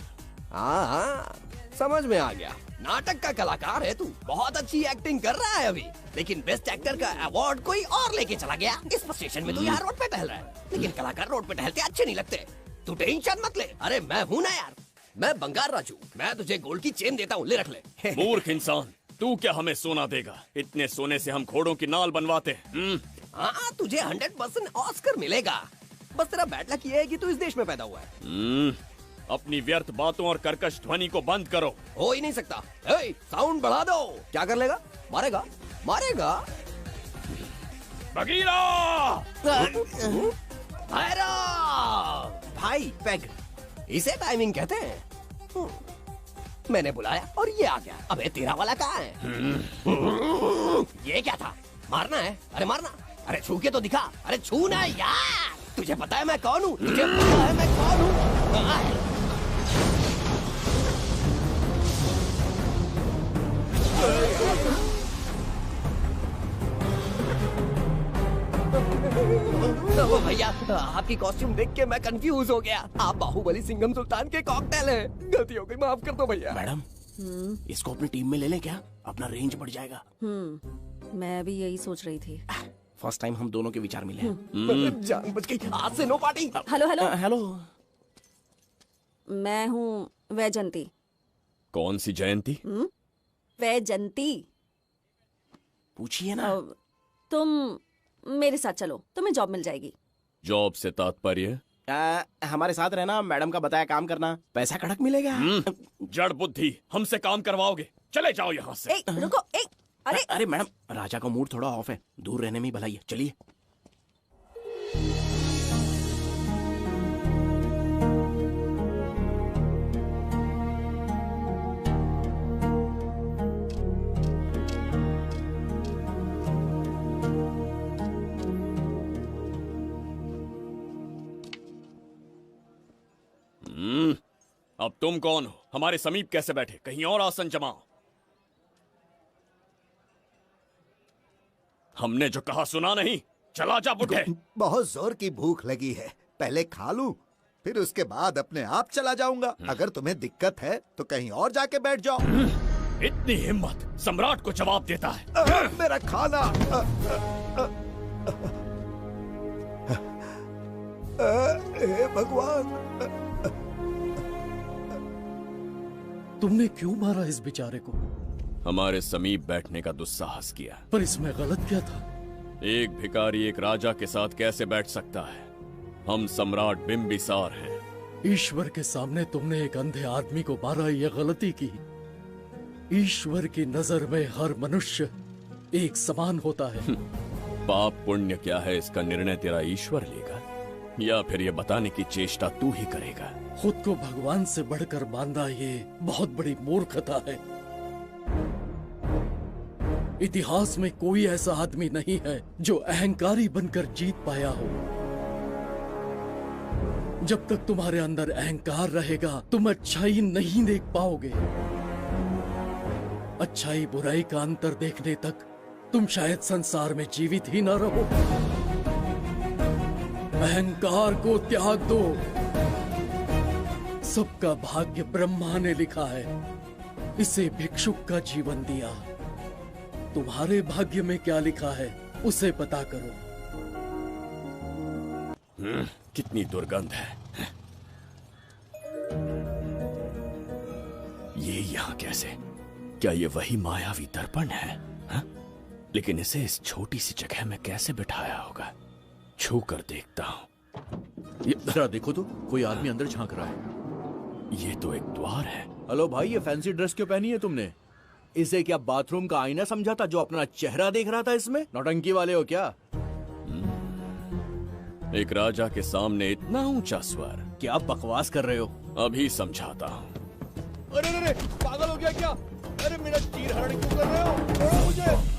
हाँ, समझ में आ गया। नाटक का कलाकार है तू, बहुत अच्छी एक्टिंग कर रहा है अभी, लेकिन बेस्ट एक्टर का अवार्ड कोई और लेके चला गया। इस स्टेशन में तू यहाँ रोड पे टहल रहा है, लेकिन कलाकार रोड पे टहलते अच्छे नहीं लगते। तू टेंशन मत ले। अरे मैं हूँ ना यार, मैं बंगार राजू, मैं तुझे गोल्ड की चेन देता हूँ, ले रख ले। मूर्ख इंसान, तू क्या हमें सोना देगा? इतने सोने से हम घोड़ों की नाल बनवाते हैं। हाँ, तुझे 100% ऑस्कर मिलेगा। बस तेरा बैड लक ये है कि तू इस देश में पैदा हुआ है। अपनी व्यर्थ बातों और कर्कश ध्वनि को बंद करो। हो ही नहीं सकता। साउंड बढ़ा दो। क्या कर लेगा? मारेगा? मारेगा? बगीरा! भाई पैग, इसे टाइमिंग कहते हैं। मैंने बुलाया और ये आ गया। अबे तेरा वाला कहाँ है? ये क्या था? मारना है? अरे मारना। अरे छू के तो दिखा। अरे छू ना यार। तुझे पता है मैं कौन हूँ? तुझे पता है मैं कौन हूँ? भैया, आपकी कॉस्ट्यूम देख के मैं कंफ्यूज हो गया। आप बाहुबली सिंघम सुल्तान के कॉकटेल हैं। गलती हो गई, माफ कर दो भैया। मैडम, इसको अपनी टीम में ले लें क्या? अपना रेंज बढ़ जाएगा। मैं भी यही सोच रही थी। फर्स्ट टाइम हम दोनों के विचार मिले हैं। जान बच गई। आज से no party. Hello hello hello. मैं हूँ वैजंती। कौन सी जयंती? वैजंती। पूछिए ना। तुम मेरे साथ चलो, तुम्हें जॉब मिल जाएगी। जॉब से तात्पर्य? हमारे साथ रहना, मैडम का बताया काम करना, पैसा कड़क मिलेगा। जड़ बुद्धि, हमसे काम करवाओगे? चले जाओ यहाँ से। रुको। अरे मैडम, राजा का मूड थोड़ा ऑफ है, दूर रहने में ही भलाई है। चलिए। अब तुम कौन हो? हमारे समीप कैसे बैठे? कहीं और आसन जमाओ। हमने जो कहा सुना नहीं? चला जा बुढ़े। बहुत जोर की भूख लगी है, पहले खा लूं, फिर उसके बाद अपने आप चला जाऊंगा। अगर तुम्हें दिक्कत है तो कहीं और जाके बैठ जाओ। इतनी हिम्मत, सम्राट को जवाब देता है। मेरा खाना। हे भगवान, तुमने क्यों मारा इस बेचारे को? हमारे समीप बैठने का दुस्साहस किया। पर इसमें गलत क्या था? एक भिखारी एक राजा के साथ कैसे बैठ सकता है? हम सम्राट बिम्बिसार हैं। ईश्वर के सामने तुमने एक अंधे आदमी को मारा, ये गलती की। ईश्वर की नजर में हर मनुष्य एक समान होता है। पाप पुण्य क्या है इसका निर्णय तेरा ईश्वर लेगा या फिर ये बताने की चेष्टा तू ही करेगा? खुद को भगवान से बढ़कर मानना ये बहुत बड़ी मूर्खता है। इतिहास में कोई ऐसा आदमी नहीं है जो अहंकारी बनकर जीत पाया हो। जब तक तुम्हारे अंदर अहंकार रहेगा तुम अच्छाई नहीं देख पाओगे। अच्छाई बुराई का अंतर देखने तक तुम शायद संसार में जीवित ही न रहो। अहंकार को त्याग दो। सबका भाग्य ब्रह्मा ने लिखा है, इसे भिक्षुक का जीवन दिया। तुम्हारे भाग्य में क्या लिखा है उसे पता करो। कितनी दुर्गंध है। ये यहाँ कैसे? क्या ये वही मायावी दर्पण है? हा? लेकिन इसे इस छोटी सी जगह में कैसे बिठाया होगा? छू कर देखता हूँ। ये जरा देखो तो, कोई आदमी अंदर झांक रहा है। ये तो एक द्वार है। हेलो भाई, ये फैंसी ड्रेस क्यों पहनी है तुमने? इसे क्या बाथरूम का आईना समझा था जो अपना चेहरा देख रहा था इसमें? नौटंकी वाले हो क्या? एक राजा के सामने इतना ऊंचा स्वर। क्या बकवास कर रहे हो? अभी समझाता हूँ। अरे अरे, पागल हो गया क्या? अरे मेरा चीर हरण क्यों कर रहे हो? छोड़ो मुझे।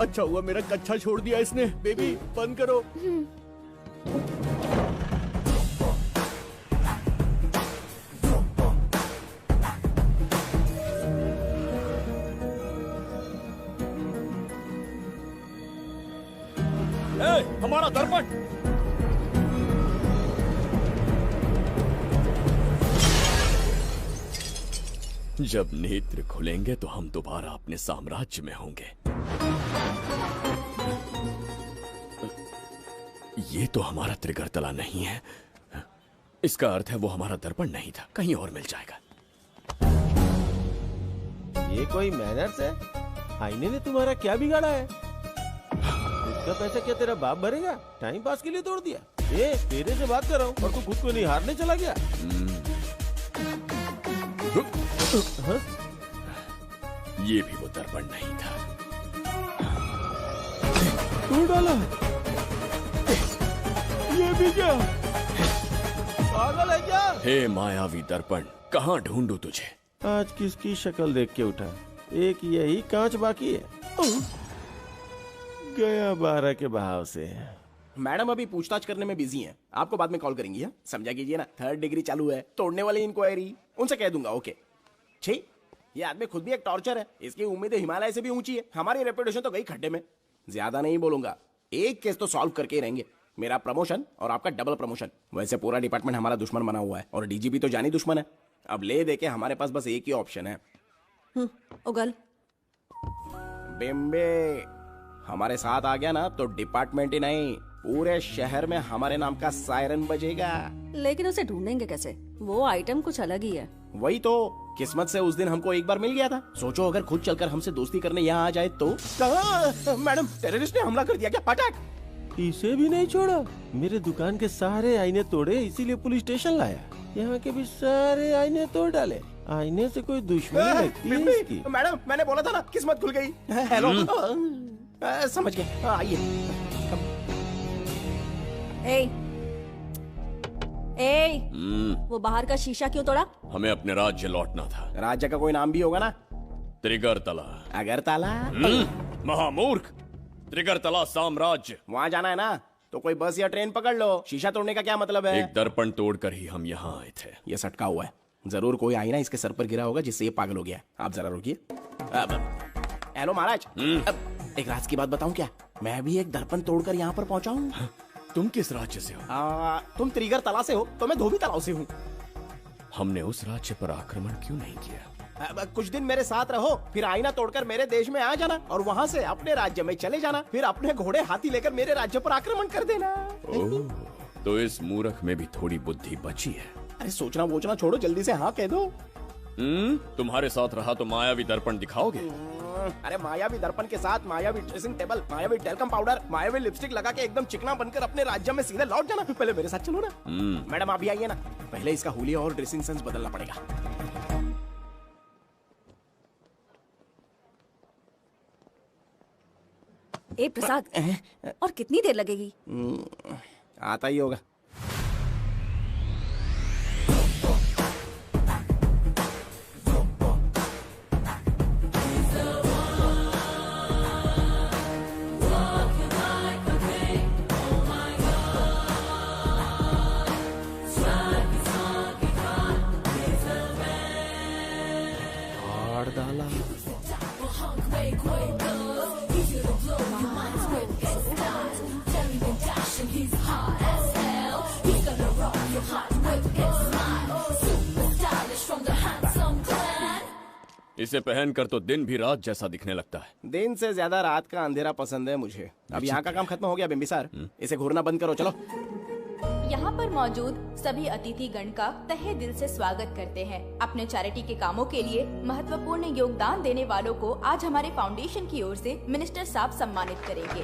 अच्छा हुआ मेरा कच्छा छोड़ दिया इसने। बेबी बंद करो। हमारा दर्पण। जब नेत्र खुलेंगे तो हम दोबारा अपने साम्राज्य में होंगे। ये तो हमारा त्रिगर्तला नहीं है। इसका अर्थ है वो हमारा दर्पण नहीं था, कहीं और मिल जाएगा। ये कोई मैनर्स है? आईने ने तुम्हारा क्या बिगाड़ा है? इसका पैसा क्या तेरा बाप भरेगा? टाइम पास के लिए तोड़ दिया। ये तेरे से बात कर रहा हूँ और तू खुद को निहारने चला गया। हाँ? ये भी वो दर्पण नहीं था। तू डाला? ये भी क्या? पागल है क्या? हे मायावी दर्पण, कहाँ ढूंढूं तुझे? आज किसकी शक्ल देख के उठा? एक यही कांच बाकी है। गया 12 के बहाव से। मैडम अभी पूछताछ करने में बिजी हैं। आपको बाद में कॉल करेंगी। है समझा कीजिए ना, 3rd डिग्री चालू है। तोड़ने वाली इंक्वायरी उनसे कह दूंगा। ओके। छी, ये आदमी खुद भी एक टॉर्चर है। इसकी उम्मीदें हिमालय से भी ऊंची है। हमारी रेपुटेशन तो गई खड्डे में। ज्यादा नहीं बोलूंगा, एक केस तो सॉल्व करके ही रहेंगे। मेरा प्रमोशन और आपका डबल प्रमोशन। वैसे पूरा डिपार्टमेंट हमारा दुश्मन बना हुआ है और डीजीपी तो जानी दुश्मन है। अब ले दे के हमारे पास बस एक ही ऑप्शन है। उगल बिम्बे हमारे साथ आ गया ना तो डिपार्टमेंट ही नहीं पूरे शहर में हमारे नाम का सायरन बजेगा। लेकिन उसे ढूंढेंगे कैसे? वो आइटम कुछ अलग ही है। वही तो, किस्मत से उस दिन हमको एक बार मिल गया था। सोचो अगर खुद चलकर हमसे दोस्ती करने यहाँ आ जाए तो। मैडम, टेररिस्ट ने हमला कर दिया क्या? पटाक। इसे भी नहीं छोड़ा। मेरे दुकान के सारे आईने तोड़े, इसीलिए पुलिस स्टेशन लाया। यहाँ के भी सारे आईने तोड़ डाले। आईने से कोई दुश्मनी लगती है इसकी। मैडम, मैंने बोला था ना, किस्मत खुल गई। हेलो, समझ गए। आइए। वो बाहर का शीशा क्यों तोड़ा? हमें अपने राज्य लौटना था। राज्य का कोई नाम भी होगा ना? त्रिगर्तला। अगरतला? महामूर्ख, त्रिगर्तला साम्राज्य। वहाँ जाना है ना तो कोई बस या ट्रेन पकड़ लो। शीशा तोड़ने का क्या मतलब है? एक दर्पण तोड़कर ही हम यहाँ आए थे। ये सटका हुआ है, जरूर कोई आईना इसके सर पर गिरा होगा जिससे ये पागल हो गया। आप जरा रुकिए। हेलो महाराज, एक राज की बात बताऊं क्या? मैं भी एक दर्पण तोड़कर यहाँ पर पहुँचा हूँ। तुम किस राज्य से हो? तुम त्रिगर्तला से हो तो मैं धोबी तालाब से हूँ। हमने उस राज्य पर आक्रमण क्यों नहीं किया? कुछ दिन मेरे साथ रहो, फिर आईना तोड़कर मेरे देश में आ जाना और वहाँ से अपने राज्य में चले जाना, फिर अपने घोड़े हाथी लेकर मेरे राज्य पर आक्रमण कर देना। ओह, तो इस मूर्ख में भी थोड़ी बुद्धि बची है। अरे सोचना वोचना छोड़ो, जल्दी से हाँ कह दो। तुम्हारे साथ रहा तो मायावी दर्पण दिखाओगे? अरे मायावी दर्पण के साथ मायावी ड्रेसिंग टेबल, मायावी टेल्कम पाउडर, मायावी लिपस्टिक लगा के एकदम चिकना बनकर अपने राज्य में सीधे लौट जाना। पहले मेरे साथ चलो ना। मैडम अभी आइए ना, पहले इसका हुलिया और ड्रेसिंग सेंस बदलना पड़ेगा। ए प्रसाद, और कितनी देर लगेगी? आता ही होगा। इसे पहनकर तो दिन भी रात जैसा दिखने लगता है। दिन से ज्यादा रात का अंधेरा पसंद है मुझे। अब यहाँ का काम खत्म हो गया बिम्बिसार, इसे घूरना बंद करो। चलो। यहाँ पर मौजूद सभी अतिथि गण का तहे दिल से स्वागत करते हैं। अपने चैरिटी के कामों के लिए महत्वपूर्ण योगदान देने वालों को आज हमारे फाउंडेशन की ओर से मिनिस्टर साहब सम्मानित करेंगे।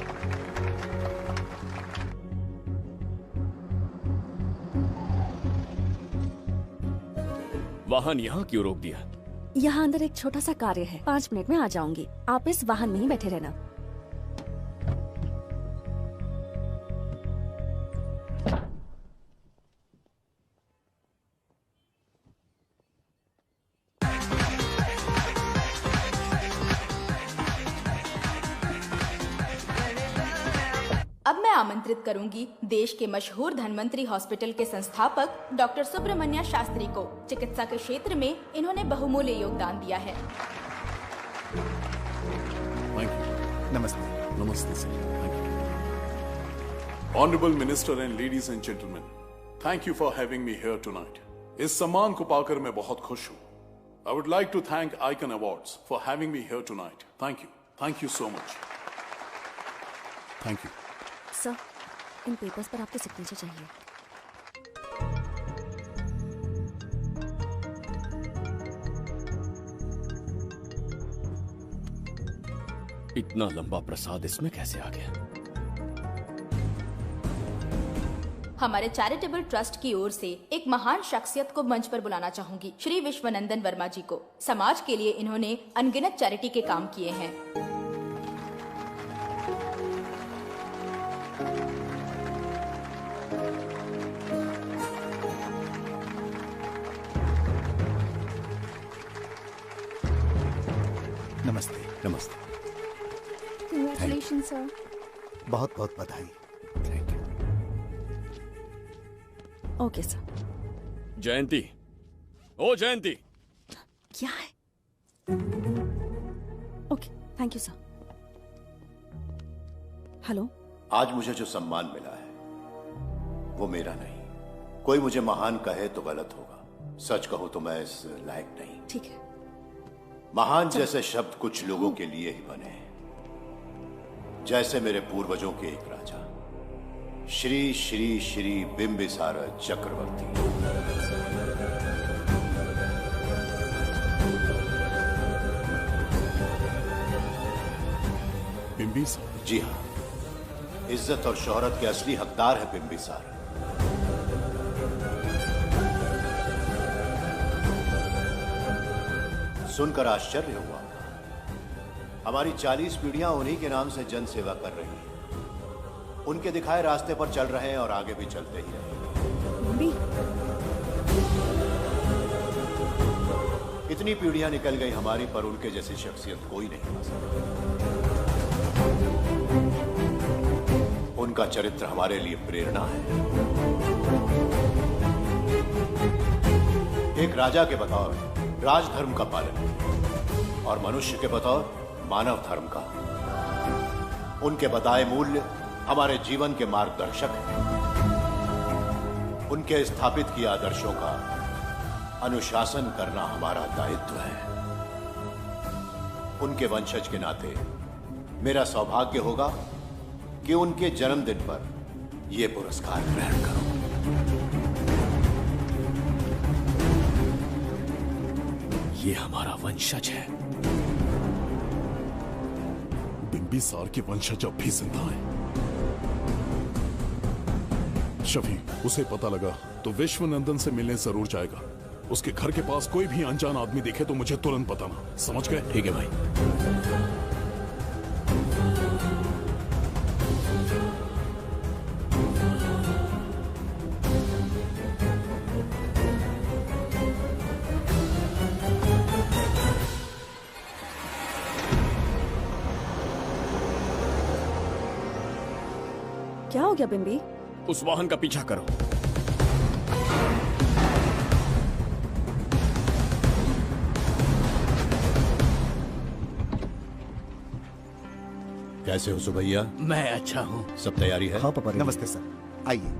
वाहन यहाँ क्यों रोक दिया? यहाँ अंदर एक छोटा सा कार्य है, 5 मिनट में आ जाऊंगी। आप इस वाहन में ही बैठे रहना। अब मैं आमंत्रित करूंगी देश के मशहूर धन्वंतरी हॉस्पिटल के संस्थापक डॉक्टर सुब्रमण्य शास्त्री को। चिकित्सा के क्षेत्र में इन्होंने बहुमूल्य योगदान दिया है। नमस्ते। नमस्ते sir. Honourable minister and ladies and gentleman, thank you for having me here tonight. इस सम्मान को पाकर मैं बहुत खुश हूँ। I would like to thank icon awards for having me here tonight. Thank you so much. Thank you sir. इन papers पर आपके सिग्नेचर चाहिए। इतना लंबा प्रसाद इसमें कैसे आ गया? हमारे चैरिटेबल ट्रस्ट की ओर से एक महान शख्सियत को मंच पर बुलाना चाहूंगी, श्री विश्वनंदन वर्मा जी को। समाज के लिए इन्होंने अनगिनत चैरिटी के काम किए हैं। नमस्ते। नमस्ते। Congratulations, sir. बहुत बहुत बधाई। Thank you. Okay sir. Jayanti, ओ जयंती। क्या है? Okay, thank you sir. Hello. आज मुझे जो सम्मान मिला है वो मेरा नहीं। कोई मुझे महान कहे तो गलत होगा, सच कहूं तो मैं इस लायक नहीं। ठीक है। महान जैसे शब्द कुछ लोगों के लिए ही बने हैं, जैसे मेरे पूर्वजों के एक राजा श्री श्री श्री बिंबिसार चक्रवर्ती। बिंबिसार? जी हाँ, इज्जत और शोहरत के असली हकदार है बिंबिसार। सुनकर आश्चर्य हुआ। हमारी 40 पीढ़ियां उन्हीं के नाम से जन सेवा कर रही हैं। उनके दिखाए रास्ते पर चल रहे हैं और आगे भी चलते ही रहेंगे। इतनी पीढ़ियां निकल गई हमारी, पर उनके जैसी शख्सियत कोई नहीं बना सकता। उनका चरित्र हमारे लिए प्रेरणा है। एक राजा के बतौर राजधर्म का पालन और मनुष्य के बतौर मानव धर्म का। उनके बताए मूल्य हमारे जीवन के मार्गदर्शक हैं। उनके स्थापित किए आदर्शों का अनुशासन करना हमारा दायित्व है। उनके वंशज के नाते मेरा सौभाग्य होगा कि उनके जन्मदिन पर यह पुरस्कार ग्रहण करूं। ये हमारा वंशज है। बिंबिसार के वंशज अब भी जिंदा है। शफी, उसे पता लगा तो विश्वनंदन से मिलने जरूर जाएगा। उसके घर के पास कोई भी अनजान आदमी दिखे तो मुझे तुरंत बताना, समझ गए? ठीक है भाई। क्या हो गया बिम्बी? उस वाहन का पीछा करो। कैसे हो सुबैया? मैं अच्छा हूँ। सब तैयारी है? हाँ पापा। नमस्ते सर, आइए।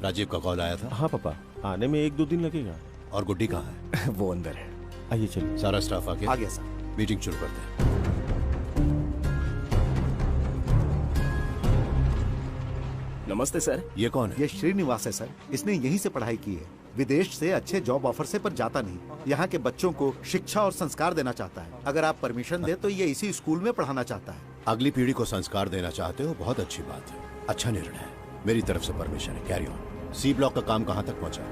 राजीव का कॉल आया था? हाँ पापा, आने में 1-2 दिन लगेगा। और गुड्डी कहाँ है? वो अंदर है। आइए चलिए। सारा स्टाफ आ गया? आ गया सर। मीटिंग शुरू करते हैं। नमस्ते सर। ये कौन है? ये श्रीनिवास है सर। इसने यहीं से पढ़ाई की है। विदेश से अच्छे जॉब ऑफर से पर जाता नहीं। यहाँ के बच्चों को शिक्षा और संस्कार देना चाहता है। अगर आप परमिशन दे तो ये इसी स्कूल में पढ़ाना चाहता है। अगली पीढ़ी को संस्कार देना चाहते हो, बहुत अच्छी बात है। अच्छा निर्णय है। मेरी तरफ से परमिशन है। Carry on. सी ब्लॉक का काम कहाँ तक पहुँचा?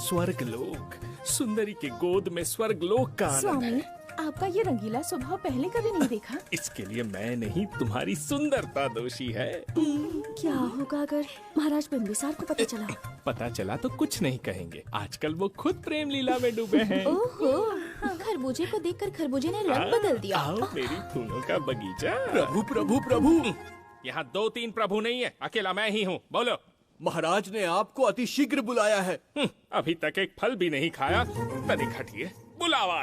स्वर्गलोक, सुंदरी के गोद में स्वर्गलोक का आनंद स्वामी, है। आपका ये रंगीला स्वभाव पहले कभी नहीं देखा। इसके लिए मैं नहीं, तुम्हारी सुंदरता दोषी है। क्या होगा अगर महाराज बिंबिसार को पता चला? पता चला तो कुछ नहीं कहेंगे, आजकल वो खुद प्रेम लीला में डूबे हैं। ओहो, खरबूजे को देखकर खरबूजे ने रंग बदल दिया। आओ मेरी फूलों का बगीचा। प्रभु प्रभु प्रभु, यहाँ 2-3 प्रभु नहीं है, अकेला मैं ही हूँ। बोलो। महाराज ने आपको अति शीघ्र बुलाया है। अभी तक एक फल भी नहीं खाया, तनिक हटिए, बुलावा।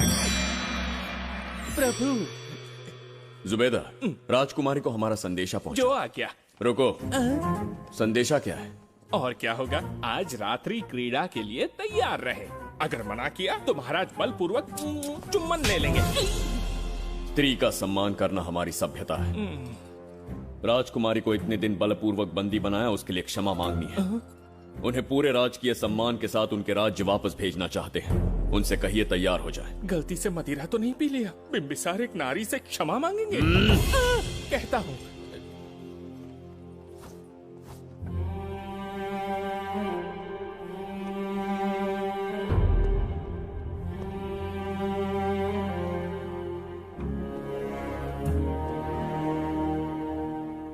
प्रभु। जुबेदा, राजकुमारी को हमारा संदेशा पहुंचा। जो आ गया। रुको, संदेशा क्या है? और क्या होगा, आज रात्रि क्रीड़ा के लिए तैयार रहे। अगर मना किया तो महाराज बलपूर्वक चुम्बन ले लेंगे। स्त्री का सम्मान करना हमारी सभ्यता है। राजकुमारी को इतने दिन बलपूर्वक बंदी बनाया, उसके लिए क्षमा मांगनी है। उन्हें पूरे राजकीय सम्मान के साथ उनके राज्य वापस भेजना चाहते हैं। उनसे कहिए तैयार हो जाए। गलती से मदिरा तो नहीं पी लिया? बिंबिसार एक नारी से क्षमा मांगेंगे? कहता हूँ।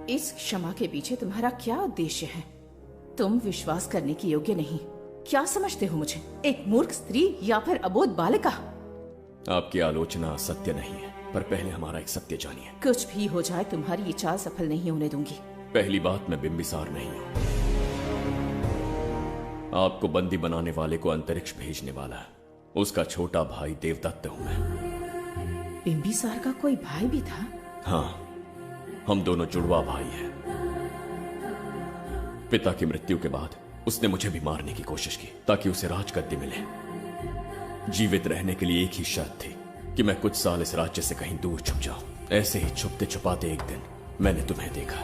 इस क्षमा के पीछे तुम्हारा क्या उद्देश्य है? तुम विश्वास करने की योग्य नहीं। क्या समझते हो मुझे, एक मूर्ख स्त्री या फिर अबोध बालिका? आपकी आलोचना सत्य नहीं है, पर पहले हमारा एक सत्य जानिए। कुछ भी हो जाए, तुम्हारी ये चाल सफल नहीं होने दूंगी। पहली बात, मैं बिंबिसार नहीं हूँ। आपको बंदी बनाने वाले को अंतरिक्ष भेजने वाला है। उसका छोटा भाई देवदत्त हूँ मैं। बिंबिसार का कोई भाई भी था? हाँ, हम दोनों जुड़वा भाई हैं। पिता की मृत्यु के बाद उसने मुझे भी मारने की कोशिश की ताकि उसे राजगद्दी मिले। जीवित रहने के लिए एक ही शर्त थी कि मैं कुछ साल इस राज्य से कहीं दूर छुप जाऊं। ऐसे ही छुपते छुपाते एक दिन मैंने तुम्हें देखा।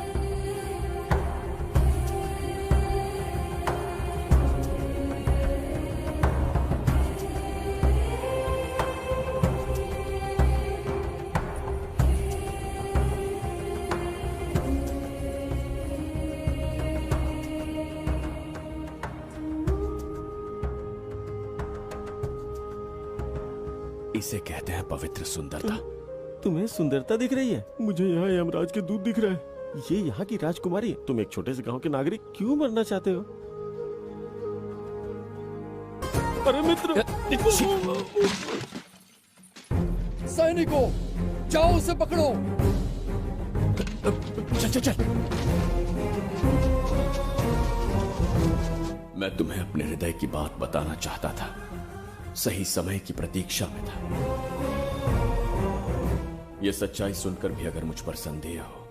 इसे कहते हैं पवित्र सुंदरता। तुम्हें सुंदरता दिख रही है? मुझे यहाँ यमराज के दूध दिख रहा है। ये यहाँ की राजकुमारी है। तुम एक छोटे से गांव के नागरिक क्यों मरना चाहते हो? अरे मित्र! सैनिकों, जाओ उसे पकड़ो। चल चल चल। मैं तुम्हें अपने हृदय की बात बताना चाहता था, सही समय की प्रतीक्षा में था। यह सच्चाई सुनकर भी अगर मुझ पर संदेह हो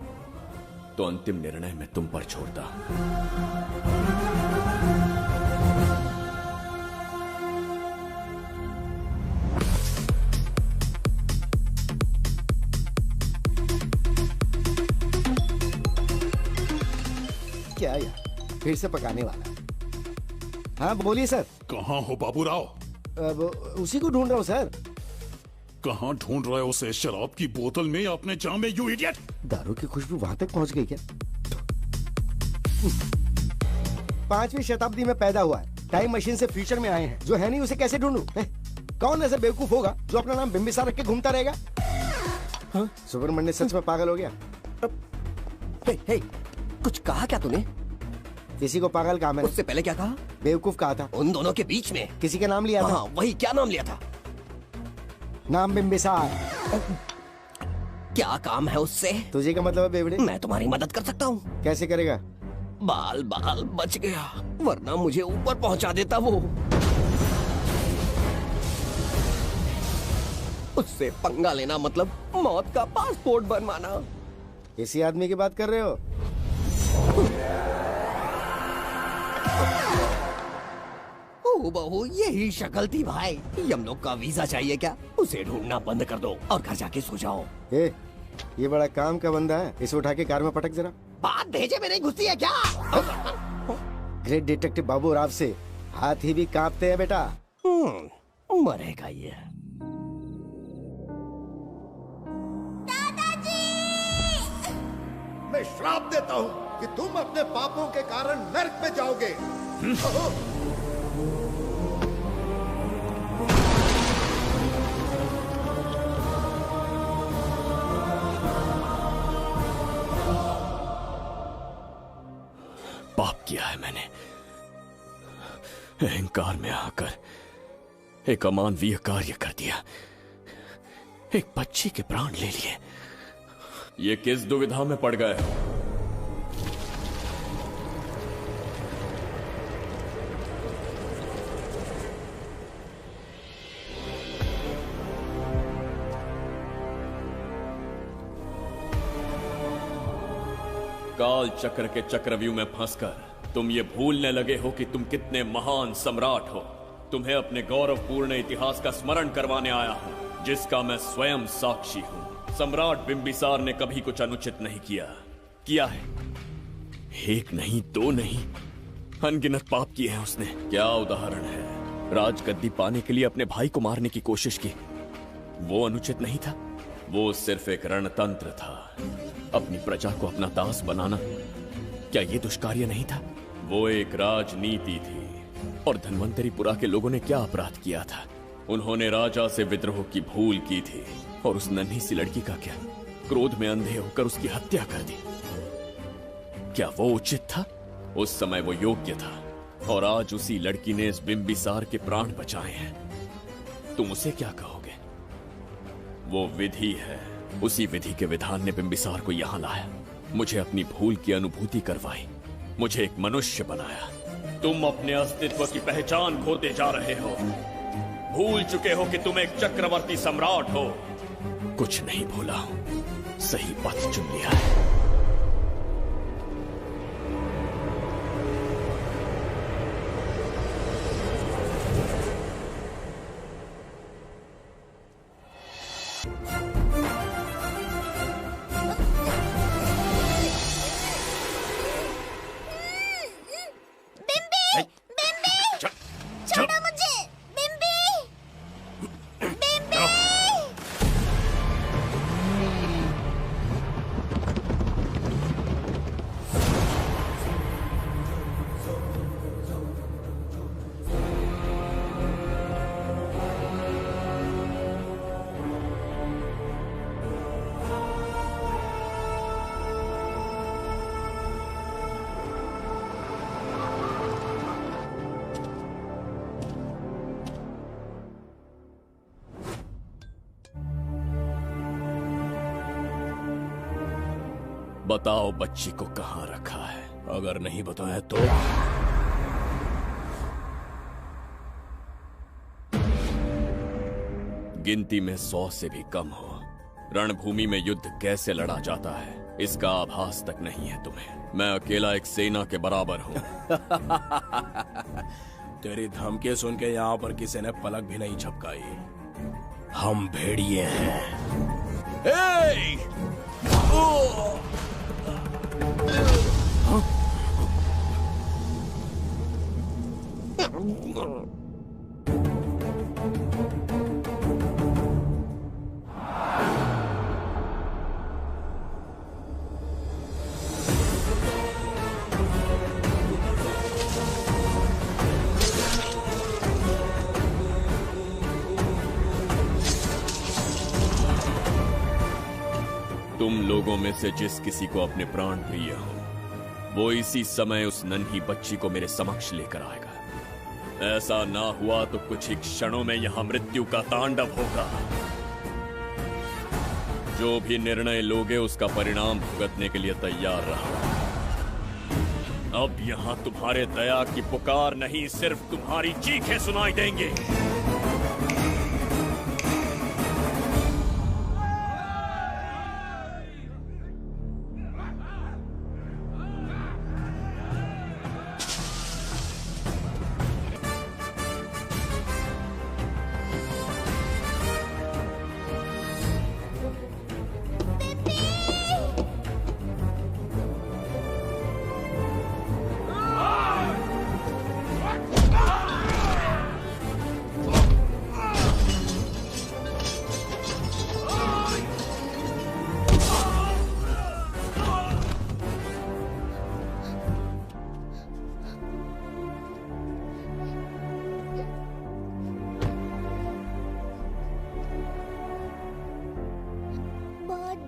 तो अंतिम निर्णय मैं तुम पर छोड़ता हूं। क्या यार, फिर से पकाने वाला? हाँ बोलिए सर। कहाँ हो बाबूराव? अब उसी को ढूंढ रहा हूँ सर। कहाँ ढूंढ रहे हो उसे? शराब की बोतल में या अपने जाम में, यू इडियट? दारू की खुशबू वहां तक पहुंच गई क्या? 5वीं शताब्दी में पैदा हुआ है, टाइम मशीन से फ्यूचर में आए हैं। जो है नहीं उसे कैसे ढूंढूं? कौन ऐसा बेवकूफ होगा जो अपना नाम बिंबिसार रख के घूमता रहेगा? हाँ? सुब्रमण्य सच में पागल हो गया। हे, कुछ कहा क्या तूने? किसी को पागल कहा मैंने। उससे पहले क्या कहा? बेवकूफ कहा था। उन दोनों के बीच में किसी का नाम लिया था। वही, क्या नाम लिया था? नाम बिंबिसार। क्या काम है उससे? तुझे क्या मतलब है बेवड़े? मैं तुम्हारी मदद कर सकता हूँ। कैसे करेगा? बाल बाल बच गया, वरना मुझे ऊपर पहुंचा देता वो। उससे पंगा लेना मतलब मौत का पासपोर्ट बनवाना। इसी आदमी की बात कर रहे हो? ओ बहू, यही शक्ल थी भाई। यमलोक का वीजा चाहिए क्या? उसे ढूंढना बंद कर दो और घर जाके सो जाओ। ये बड़ा काम का बंदा है, इसे उठा के कार में पटक जरा। बात भेजे में नहीं घुसती है क्या? ग्रेट डिटेक्टिव बाबू राव से हाथी भी कांपते हैं बेटा। मरेगा ये। मैं श्राप देता हूँ कि तुम अपने पापों के कारण नरक में जाओगे। अहंकार में आकर एक अमानवीय कार्य कर दिया, एक बच्ची के प्राण ले लिए। ये किस दुविधा में पड़ गए हो? काल चक्र के चक्रव्यूह में फंसकर तुम ये भूलने लगे हो कि तुम कितने महान सम्राट हो। तुम्हें अपने गौरवपूर्ण इतिहास का स्मरण करवाने आया हूं, जिसका मैं स्वयं साक्षी हूं। सम्राट बिंबिसार ने कभी कुछ अनुचित नहीं किया है। एक नहीं, दो नहीं, अनगिनत पाप किए हैं उसने। क्या उदाहरण है? राजगद्दी पाने के लिए अपने भाई को मारने की कोशिश की, वो अनुचित नहीं था? वो सिर्फ एक रणतंत्र था। अपनी प्रजा को अपना दास बनाना, क्या ये दुष्कार्य नहीं था? वो एक राजनीति थी। और धन्वंतरीपुरा के लोगों ने क्या अपराध किया था? उन्होंने राजा से विद्रोह की भूल की थी। और उस नन्ही सी लड़की का क्या? क्रोध में अंधे होकर उसकी हत्या कर दी। क्या वो उचित था? उस समय वो योग्य था। और आज उसी लड़की ने इस बिंबिसार के प्राण बचाए हैं। तुम उसे क्या कहोगे? वो विधि है। उसी विधि के विधान ने बिंबिसार को यहां लाया, मुझे अपनी भूल की अनुभूति करवाई, मुझे एक मनुष्य बनाया। तुम अपने अस्तित्व की पहचान खोते जा रहे हो। भूल चुके हो कि तुम एक चक्रवर्ती सम्राट हो। कुछ नहीं भूला हूं, सही पथ चुन लिया है। बताओ बच्ची को कहां रखा है? अगर नहीं बताया तो गिनती में 100 से भी कम हो। रणभूमि में युद्ध कैसे लड़ा जाता है इसका आभास तक नहीं है तुम्हें। मैं अकेला एक सेना के बराबर हूं। तेरी धमकी सुन के यहाँ पर किसी ने पलक भी नहीं झपकाई। हम भेड़िए हैं। तुम लोगों में से जिस किसी को अपने प्राण प्रिय हो, वो इसी समय उस नन्ही बच्ची को मेरे समक्ष लेकर आएगा। ऐसा ना हुआ तो कुछ ही क्षणों में यहां मृत्यु का तांडव होगा। जो भी निर्णय लोगे उसका परिणाम भुगतने के लिए तैयार रहो। अब यहां तुम्हारे दया की पुकार नहीं, सिर्फ तुम्हारी चीखें सुनाई देंगी।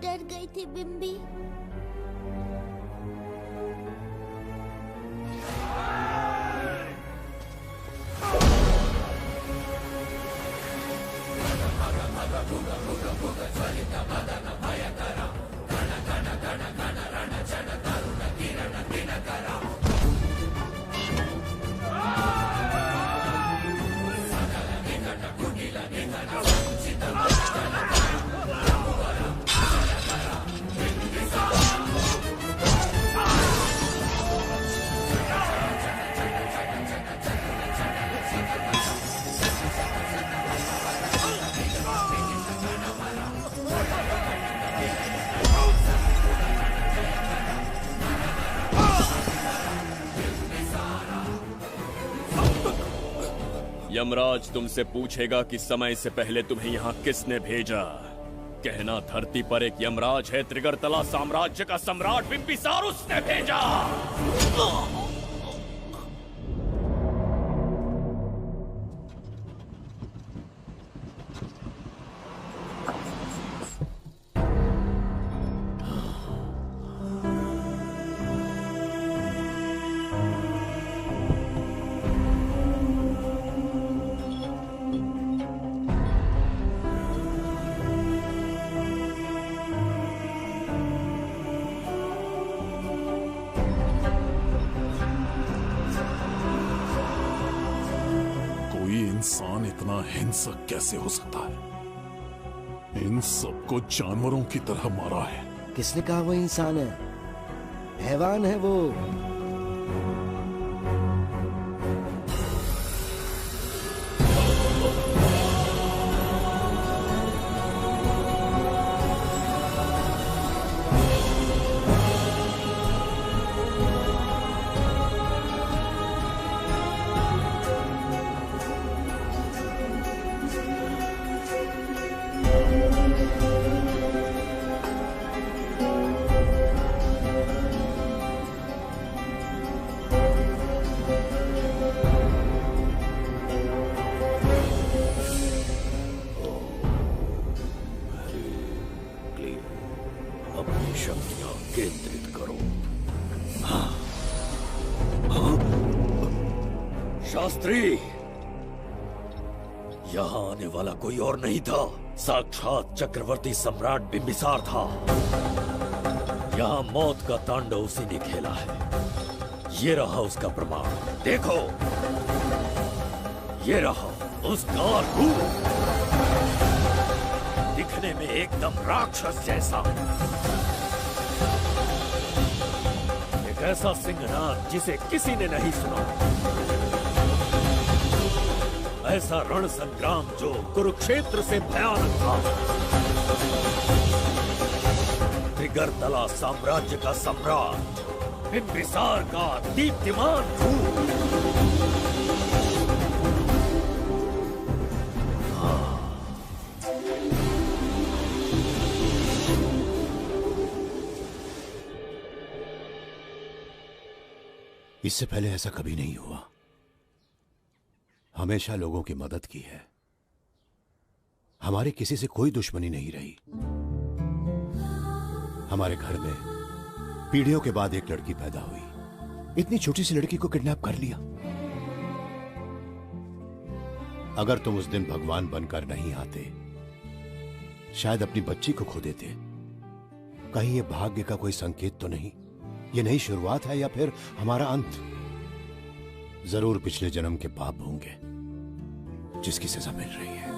डर गई थी बिम्बी। यमराज तुमसे पूछेगा कि समय से पहले तुम्हें यहाँ किसने भेजा। कहना धरती पर एक यमराज है, त्रिगर्तला साम्राज्य का सम्राट बिम्बिसार उसने भेजा। इंसान इतना हिंसक कैसे हो सकता है? इन सबको जानवरों की तरह मारा है। किसने कहा वो इंसान है? हैवान है वो। शास्त्री, यहाँ आने वाला कोई और नहीं था, साक्षात चक्रवर्ती सम्राट बिम्बिसार था। यहाँ मौत का तांडव उसी ने खेला है। ये रहा उसका प्रमाण, देखो, ये रहा उसका रूप, दिखने में एकदम राक्षस जैसा। एक ऐसा सिंहनाद जिसे किसी ने नहीं सुना, ऐसा रण संग्राम जो कुरुक्षेत्र से भयानक था। त्रिगर्तला साम्राज्य का सम्राट बिम्बिसार का दीप्तिमान रूप। इससे पहले ऐसा कभी नहीं हुआ। हमेशा लोगों की मदद की है। हमारी किसी से कोई दुश्मनी नहीं रही। हमारे घर में पीढ़ियों के बाद एक लड़की पैदा हुई। इतनी छोटी सी लड़की को किडनैप कर लिया। अगर तुम उस दिन भगवान बनकर नहीं आते, शायद अपनी बच्ची को खो देते। कहीं ये भाग्य का कोई संकेत तो नहीं? ये नई शुरुआत है या फिर हमारा अंत? जरूर पिछले जन्म के पाप होंगे जिसकी सजा मिल रही है।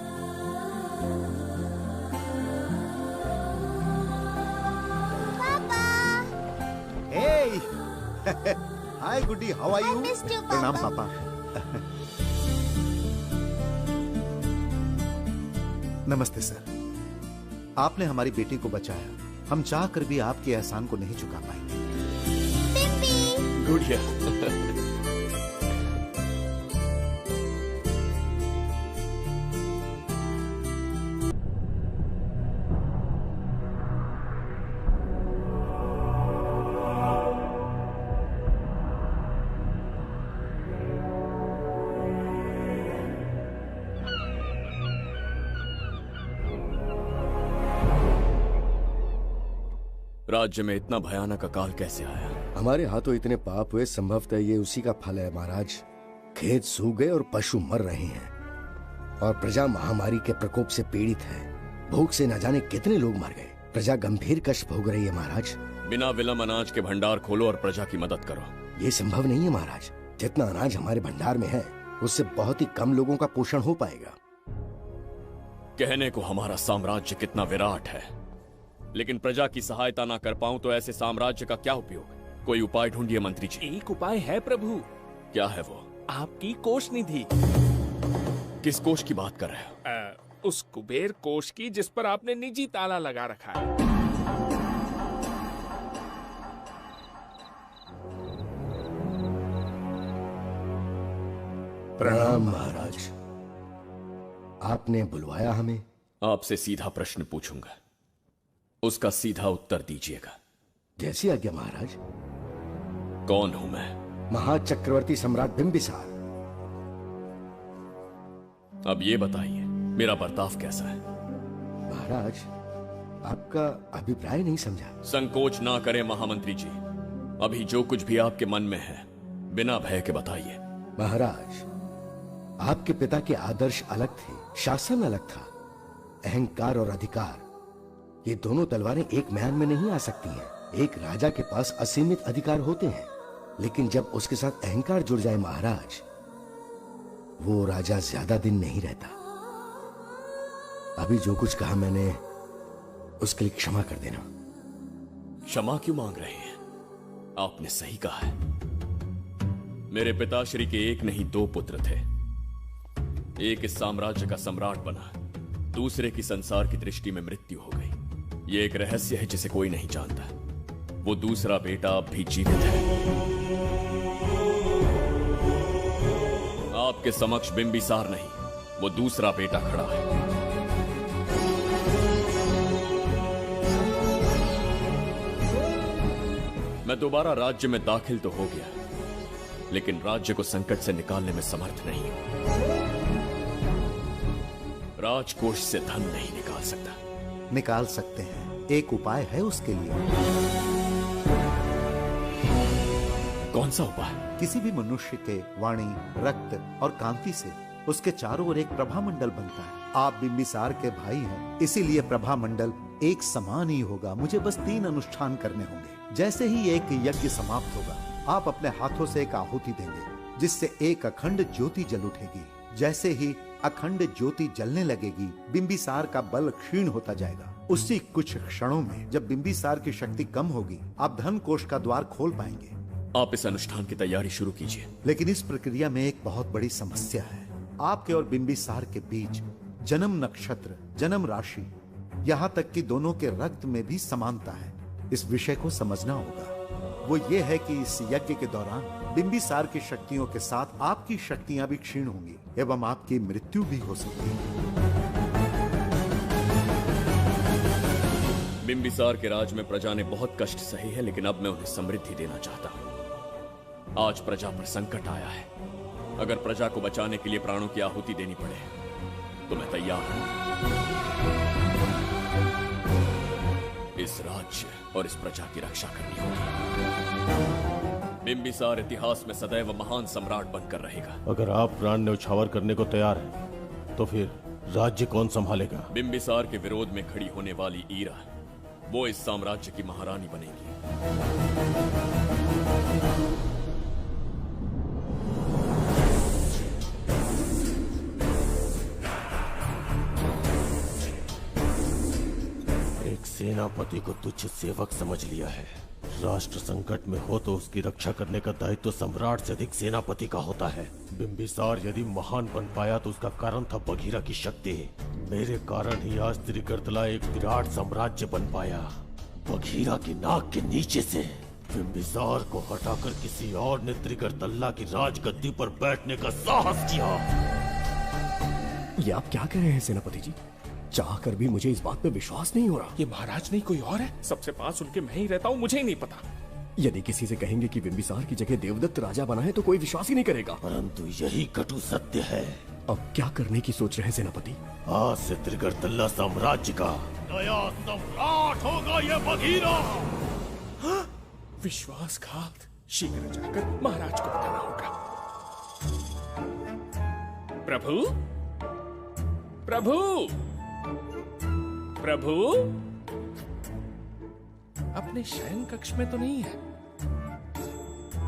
हाय गुड्डी, हाउ आर यू? प्रणाम पापा। नमस्ते सर। आपने हमारी बेटी को बचाया। हम चाह कर भी आपके एहसान को नहीं चुका पाएंगे। गुड़िया। राज्य में इतना भयानक अकाल कैसे आया? हमारे हाथों इतने पाप हुए, संभवतः ये उसी का फल है महाराज। खेत सूख गए और पशु मर रहे हैं और प्रजा महामारी के प्रकोप से पीड़ित है। भूख से न जाने कितने लोग मर गए। प्रजा गंभीर कष्ट भोग रही है महाराज। बिना विलंब अनाज के भंडार खोलो और प्रजा की मदद करो। ये संभव नहीं है महाराज। जितना अनाज हमारे भंडार में है उससे बहुत ही कम लोगों का पोषण हो पाएगा। कहने को हमारा साम्राज्य कितना विराट है, लेकिन प्रजा की सहायता ना कर पाऊं तो ऐसे साम्राज्य का क्या उपयोग? कोई उपाय ढूंढिए मंत्री जी। एक उपाय है प्रभु। क्या है वो? आपकी कोष निधि। किस कोष की बात कर रहे हो? उस कुबेर कोष की जिस पर आपने निजी ताला लगा रखा है। प्रणाम महाराज। आपने बुलवाया हमें? आपसे सीधा प्रश्न पूछूंगा, उसका सीधा उत्तर दीजिएगा। जैसी आज्ञा महाराज। कौन हूं मैं? महाचक्रवर्ती सम्राट बिंबिसार। अब ये बताइए, मेरा बर्ताव कैसा है? महाराज, आपका अभिप्राय नहीं समझा। संकोच ना करें महामंत्री जी, अभी जो कुछ भी आपके मन में है बिना भय के बताइए। महाराज, आपके पिता के आदर्श अलग थे, शासन अलग था। अहंकार और अधिकार, ये दोनों तलवारें एक म्यान में नहीं आ सकती हैं। एक राजा के पास असीमित अधिकार होते हैं, लेकिन जब उसके साथ अहंकार जुड़ जाए महाराज, वो राजा ज्यादा दिन नहीं रहता। अभी जो कुछ कहा मैंने, उसके लिए क्षमा कर देना। क्षमा क्यों मांग रहे हैं? आपने सही कहा है। मेरे पिताश्री के एक नहीं दो पुत्र थे। एक इस साम्राज्य का सम्राट बना, दूसरे की संसार की दृष्टि में मृत्यु हो गई। ये एक रहस्य है जिसे कोई नहीं जानता। वो दूसरा बेटा अब भी जीवित है। आपके समक्ष बिंबिसार नहीं, वो दूसरा बेटा खड़ा है। मैं दोबारा राज्य में दाखिल तो हो गया, लेकिन राज्य को संकट से निकालने में समर्थ नहीं हूं। राजकोष से धन नहीं निकाल सकता। निकाल सकते हैं, एक उपाय है उसके लिए। कौन सा उपाय? किसी भी मनुष्य के वाणी, रक्त और कांति से उसके चारों ओर एक प्रभा मंडल बनता है। आप बिंबिसार के भाई हैं, इसीलिए प्रभा मंडल एक समान ही होगा। मुझे बस 3 अनुष्ठान करने होंगे। जैसे ही एक यज्ञ समाप्त होगा, आप अपने हाथों से एक आहुति देंगे, जिससे एक अखंड ज्योति जल उठेगी। जैसे ही अखंड ज्योति जलने लगेगी, बिंबिसार का बल क्षीण होता जाएगा। उसी कुछ क्षणों में जब बिंबिसार की शक्ति कम होगी, आप धन कोष का द्वार खोल पाएंगे। आप इस अनुष्ठान की तैयारी शुरू कीजिए। लेकिन इस प्रक्रिया में एक बहुत बड़ी समस्या है। आपके और बिंबिसार के बीच जन्म नक्षत्र, जन्म राशि, यहाँ तक कि दोनों के रक्त में भी समानता है। इस विषय को समझना होगा। वो ये है कि इस यज्ञ के दौरान बिंबिसार की शक्तियों के साथ आपकी शक्तियां भी क्षीण होंगी एवं आपकी मृत्यु भी हो सकती है। बिंबिसार के राज में प्रजा ने बहुत कष्ट सहे हैं, लेकिन अब मैं उन्हें समृद्धि देना चाहता हूँ। आज प्रजा पर संकट आया है। अगर प्रजा को बचाने के लिए प्राणों की आहुति देनी पड़े तो मैं तैयार हूं। इस राज्य और इस प्रजा की रक्षा करनी होगी। बिंबिसार इतिहास में सदैव महान सम्राट बनकर रहेगा। अगर आप प्राण न्यौछावर करने को तैयार हैं, तो फिर राज्य कौन संभालेगा? बिंबिसार के विरोध में खड़ी होने वाली ईरा, वो इस साम्राज्य की महारानी बनेगी। सेनापति को तुच्छ सेवक समझ लिया है। राष्ट्र संकट में हो तो उसकी रक्षा करने का दायित्व सम्राट से अधिक सेनापति का होता है। बिंबिसार यदि महान बन पाया तो उसका कारण था बघीरा की शक्ति। मेरे कारण ही आज त्रिगर्तला एक विराट साम्राज्य बन पाया। बघीरा की नाक के नीचे से बिंबिसार को हटाकर किसी और ने त्रिगर्तला की राजगद्दी पर बैठने का साहस किया। ये आप क्या कह रहे हैं सेनापति जी? चाहकर भी मुझे इस बात पे विश्वास नहीं हो रहा। ये महाराज नहीं कोई और है। सबसे पास उनके मैं ही रहता हूँ, मुझे ही नहीं पता। यदि किसी से कहेंगे कि बिंबिसार की जगह देवदत्त राजा बना है तो कोई विश्वास ही नहीं करेगा। परंतु यही कटु सत्य है। अब क्या करने की सोच रहे हैं सेनापति? आज से त्रिगर्तला साम्राज्य का नया सम्राट होगा ये बघीरा। विश्वासघात। शीघ्र जाकर महाराज को बताना होगा। प्रभु, प्रभु, प्रभु, अपने शयन कक्ष में तो नहीं है।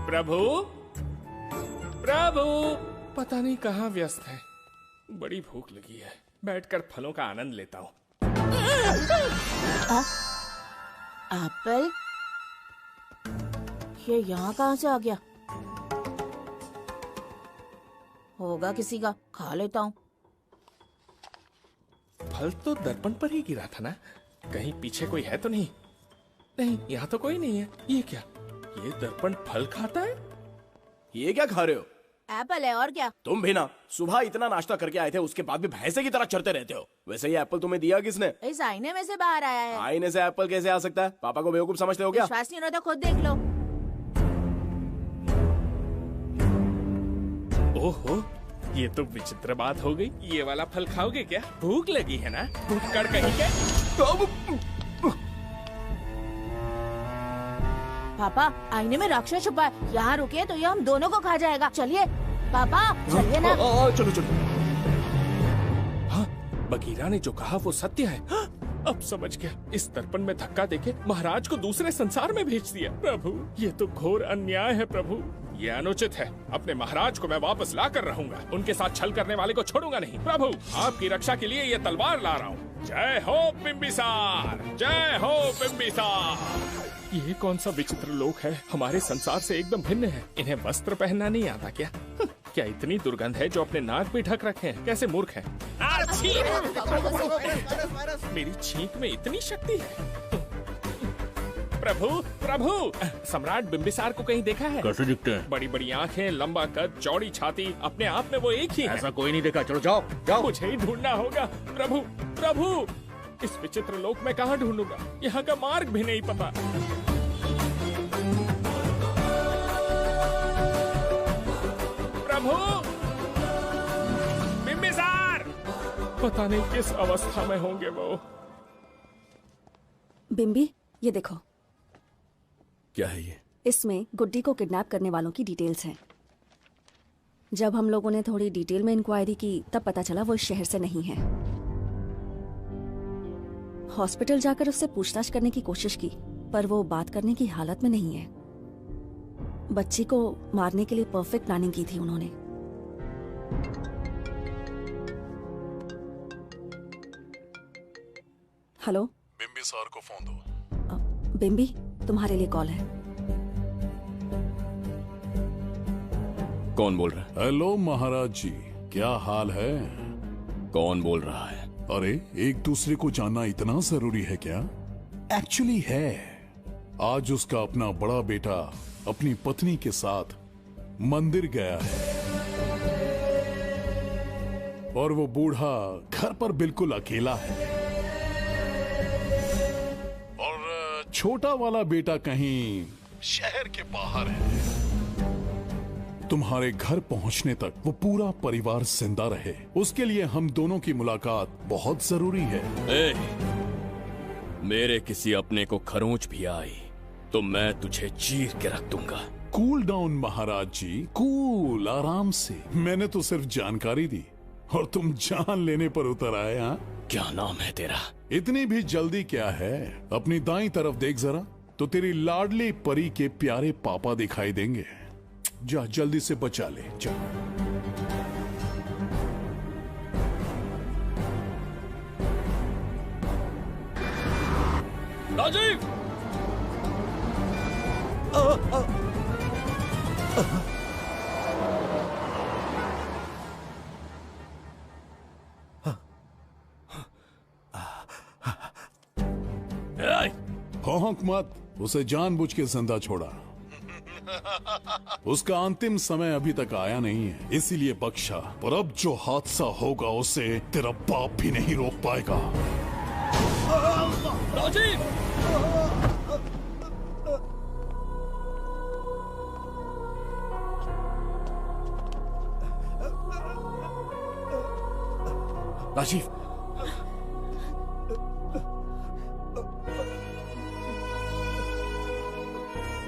प्रभु, प्रभु, पता नहीं कहाँ व्यस्त है। बड़ी भूख लगी है, बैठकर फलों का आनंद लेता हूँ। एप्पल, ये यहाँ कहाँ से आ गया? होगा किसी का, खा लेता हूँ। फल तो दर्पण पर ही गिरा था ना, कहीं पीछे कोई है तो नहीं? नहीं, यहाँ तो कोई नहीं है। ये क्या? ये दर्पण फल खाता है? ये क्या खा रहे हो? एप्पल है और क्या? तुम भी ना सुबह इतना नाश्ता करके आए थे, उसके बाद भी भैंसे की तरह चढ़ते रहते हो। वैसे ये एप्पल तुम्हें दिया किसने? इस आईने में से बाहर आया है। आईने से एप्पल कैसे आ सकता है? पापा को बेवकूफ समझते हो क्या? विश्वास नहीं हो रहा तो खुद देख लो। ओहो, ये तो विचित्र बात हो गई। ये वाला फल खाओगे क्या? भूख लगी है ना? भूखड़ कहीं के। पापा आईने में राक्षस छुपा है, यहाँ रुके तो ये हम दोनों को खा जाएगा। चलिए पापा चलिए ना। चलो चलो। हाँ, बगीरा ने जो कहा वो सत्य है। हाँ, अब समझ गया। इस दर्पण में धक्का देके महाराज को दूसरे संसार में भेज दिया। प्रभु, ये तो घोर अन्याय है प्रभु। ये अनुचित है। अपने महाराज को मैं वापस ला कर रहूंगा। उनके साथ छल करने वाले को छोड़ूंगा नहीं। प्रभु, आपकी रक्षा के लिए ये तलवार ला रहा हूँ। जय हो बिम्बिसार, जय हो बिम्बिसार। ये कौन सा विचित्र लोक है? हमारे संसार से एकदम भिन्न है। इन्हें वस्त्र पहनना नहीं आता क्या? क्या इतनी दुर्गंध है जो अपने नाक भी ढक रखे हैं? कैसे मूर्ख हैं? मेरी छींक में इतनी शक्ति है। प्रभु, प्रभु, सम्राट बिम्बिसार को कहीं देखा है? कैसे दिखते हैं? बड़ी बड़ी आंखें, लंबा कद, चौड़ी छाती, अपने आप में वो एक ही है। ऐसा कोई नहीं देखा। चलो जाओ जाओ। मुझे ही ढूंढना होगा। प्रभु, प्रभु, इस विचित्र लोक में कहाँ ढूंढूंगा? यहाँ का मार्ग भी नहीं पता। प्रभु, बिम्बिसार, पता नहीं किस अवस्था में होंगे वो। बिम्बी, ये देखो। क्या है ये? इसमें गुड्डी को किडनैप करने वालों की डिटेल्स हैं। जब हम लोगों ने थोड़ी डिटेल में इंक्वायरी की तब पता चला वो इस शहर से नहीं है। हॉस्पिटल जाकर उससे पूछताछ करने की कोशिश की पर वो बात करने की हालत में नहीं है। बच्ची को मारने के लिए परफेक्ट प्लानिंग की थी उन्होंने। हेलो, बिम्बिसार को फोन दो। बिम्बी, तुम्हारे लिए कॉल है। कौन बोल रहा है? हेलो महाराज जी, क्या हाल है? कौन बोल रहा है? अरे, एक दूसरे को जानना इतना जरूरी है क्या? एक्चुअली है। आज उसका अपना बड़ा बेटा अपनी पत्नी के साथ मंदिर गया है और वो बूढ़ा घर पर बिल्कुल अकेला है और छोटा वाला बेटा कहीं शहर के बाहर है। तुम्हारे घर पहुंचने तक वो पूरा परिवार जिंदा रहे, उसके लिए हम दोनों की मुलाकात बहुत जरूरी है। मेरे किसी अपने को खरोंच भी आई तो मैं तुझे चीर के रख दूंगा। कूल डाउन महाराज जी, कूल, आराम से। मैंने तो सिर्फ जानकारी दी और तुम जान लेने पर उतर आए। हाँ, क्या नाम है तेरा? इतनी भी जल्दी क्या है? अपनी दाईं तरफ देख जरा, तो तेरी लाडली परी के प्यारे पापा दिखाई देंगे। जा, जल्दी से बचा ले, जा। राजीव! भौंक मत, उसे जानबूझ के जिंदा छोड़ा। उसका अंतिम समय अभी तक आया नहीं है, इसीलिए बख्शा। पर अब जो हादसा होगा उसे तेरा बाप भी नहीं रोक पाएगा। राजीव! राजीव,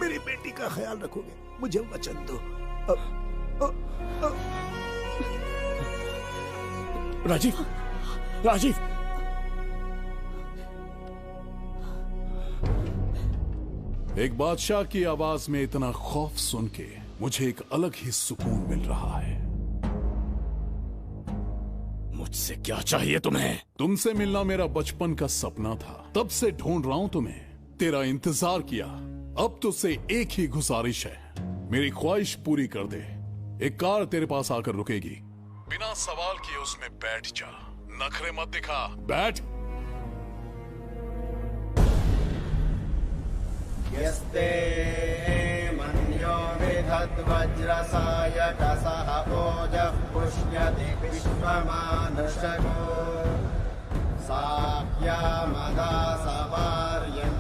मेरी बेटी का ख्याल रखोगे? मुझे वचन दो। राजीव, राजीव, एक बादशाह की आवाज में इतना खौफ सुन के मुझे एक अलग ही सुकून मिल रहा है। मुझसे क्या चाहिए तुम्हें? तुमसे मिलना मेरा बचपन का सपना था, तब से ढूंढ रहा हूं तुम्हें, तेरा इंतजार किया। अब तुझसे एक ही गुजारिश है, मेरी ख्वाहिश पूरी कर दे। एक कार तेरे पास आकर रुकेगी, बिना सवाल किए उसमें बैठ जा, नखरे मत दिखा, बैठ। यस्ते मन्यो एतद्वज्रसायकसः ओजः पुष्यति विश्वमानशको साह्यामदासवार्यं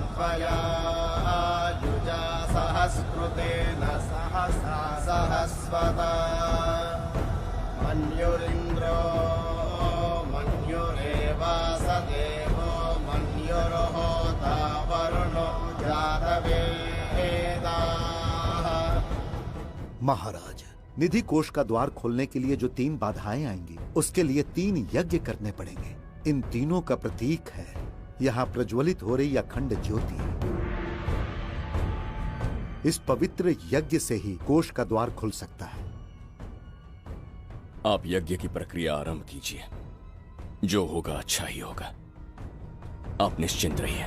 त्वया युजा सहस्कृतेन सहसा सहस्वता मन्युरिन्द्रो मन्युरेवासदेवो मन्युर्होता वरुणो जातवेदाः। महाराज, निधि कोष का द्वार खोलने के लिए जो 3 बाधाएं आएंगी, उसके लिए 3 यज्ञ करने पड़ेंगे। इन तीनों का प्रतीक है यहाँ प्रज्वलित हो रही अखंड ज्योति। इस पवित्र यज्ञ से ही कोष का द्वार खुल सकता है। आप यज्ञ की प्रक्रिया आरंभ कीजिए। जो होगा अच्छा ही होगा। आप निश्चिंत रहिए।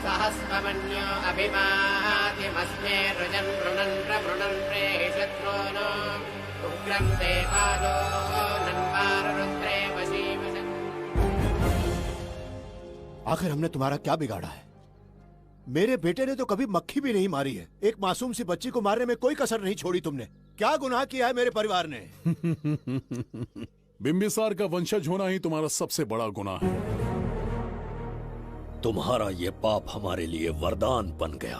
सहस्रमन्यो अभिमातिमस्मे रुजन् रुणन् प्रवृणन् प्रेषत्रोनो उग्रं देवालो नन्वारुद्रे वशीवशन्। आखिर हमने तुम्हारा क्या बिगाड़ा है? मेरे बेटे ने तो कभी मक्खी भी नहीं मारी है। एक मासूम सी बच्ची को मारने में कोई कसर नहीं छोड़ी तुमने। क्या गुनाह किया है मेरे परिवार ने? बिंबिसार का वंशज होना ही तुम्हारा सबसे बड़ा गुनाह है। तुम्हारा ये पाप हमारे लिए वरदान बन गया।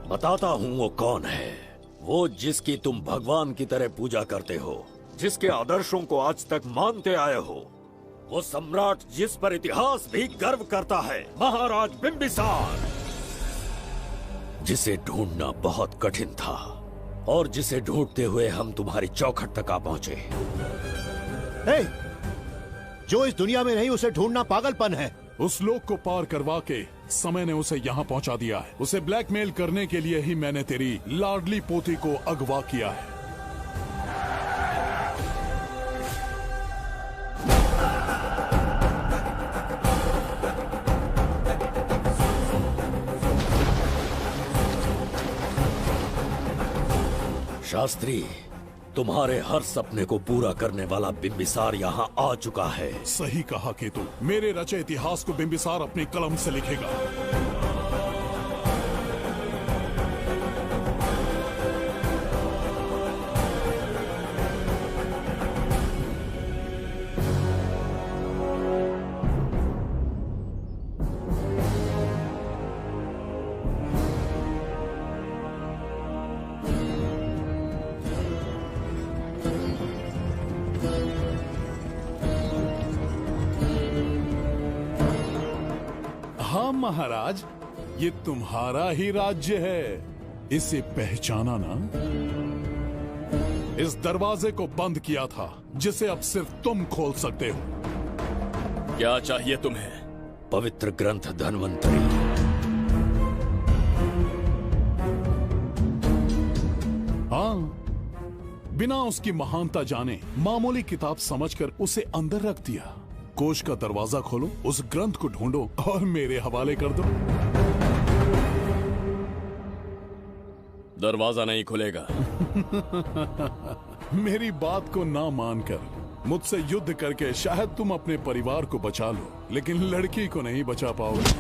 बताता हूं वो कौन है। वो जिसकी तुम भगवान की तरह पूजा करते हो, जिसके आदर्शों को आज तक मानते आए हो, वो सम्राट जिस पर इतिहास भी गर्व करता है, महाराज बिंबिसार, जिसे ढूंढना बहुत कठिन था और जिसे ढूंढते हुए हम तुम्हारी चौखट तक आ पहुंचे। जो इस दुनिया में नहीं उसे ढूंढना पागलपन है। उस लोक को पार करवा के समय ने उसे यहाँ पहुँचा दिया है। उसे ब्लैकमेल करने के लिए ही मैंने तेरी लाडली पोती को अगवा किया है। शास्त्री, तुम्हारे हर सपने को पूरा करने वाला बिंबिसार यहाँ आ चुका है। सही कहा केतु। मेरे रचे इतिहास को बिंबिसार अपनी कलम से लिखेगा। महाराज, ये तुम्हारा ही राज्य है। इसे पहचाना ना? इस दरवाजे को बंद किया था जिसे अब सिर्फ तुम खोल सकते हो। क्या चाहिए तुम्हें? पवित्र ग्रंथ धन्वंतरी। हाँ, बिना उसकी महानता जाने मामूली किताब समझकर उसे अंदर रख दिया। कोष का दरवाजा खोलो, उस ग्रंथ को ढूंढो और मेरे हवाले कर दो। दरवाजा नहीं खुलेगा। मेरी बात को ना मानकर मुझसे युद्ध करके शायद तुम अपने परिवार को बचा लो, लेकिन लड़की को नहीं बचा पाओगे।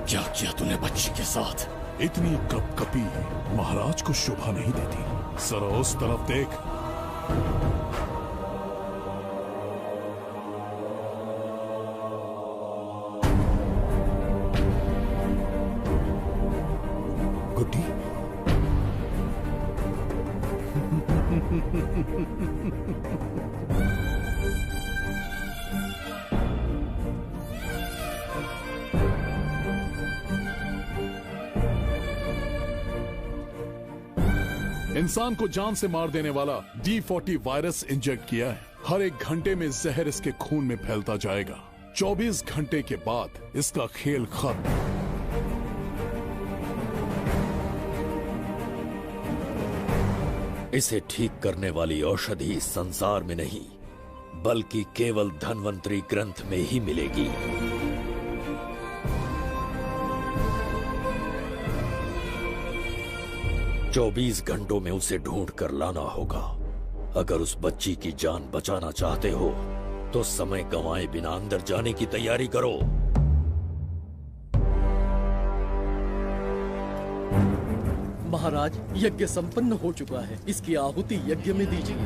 क्या किया तूने बच्ची के साथ? इतनी कपकपी महाराज को शोभा नहीं देती। जरा उस तरफ देख। गुड्डी, इंसान को जान से मार देने वाला D40 वायरस इंजेक्ट किया है। हर 1 घंटे में जहर इसके खून में फैलता जाएगा। 24 घंटे के बाद इसका खेल खत्म। इसे ठीक करने वाली औषधि इस संसार में नहीं, बल्कि केवल धन्वंतरी ग्रंथ में ही मिलेगी। चौबीस घंटों में उसे ढूंढ कर लाना होगा। अगर उस बच्ची की जान बचाना चाहते हो तो समय गंवाए बिना अंदर जाने की तैयारी करो। महाराज, यज्ञ संपन्न हो चुका है, इसकी आहुति यज्ञ में दीजिए।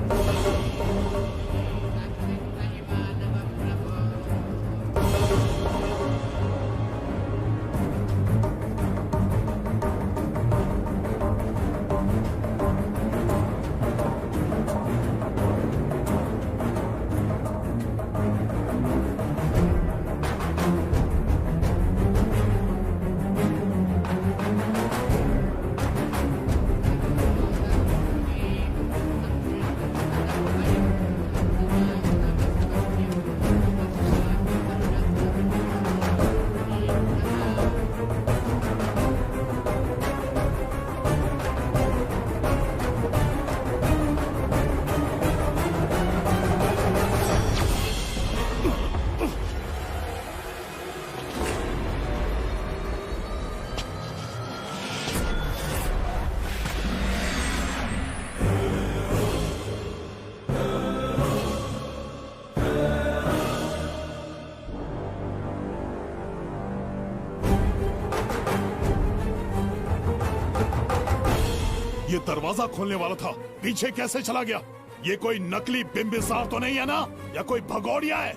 ये दरवाजा खोलने वाला था, पीछे कैसे चला गया? ये कोई नकली बिम्बिसार तो नहीं है ना, या कोई भगोड़िया है?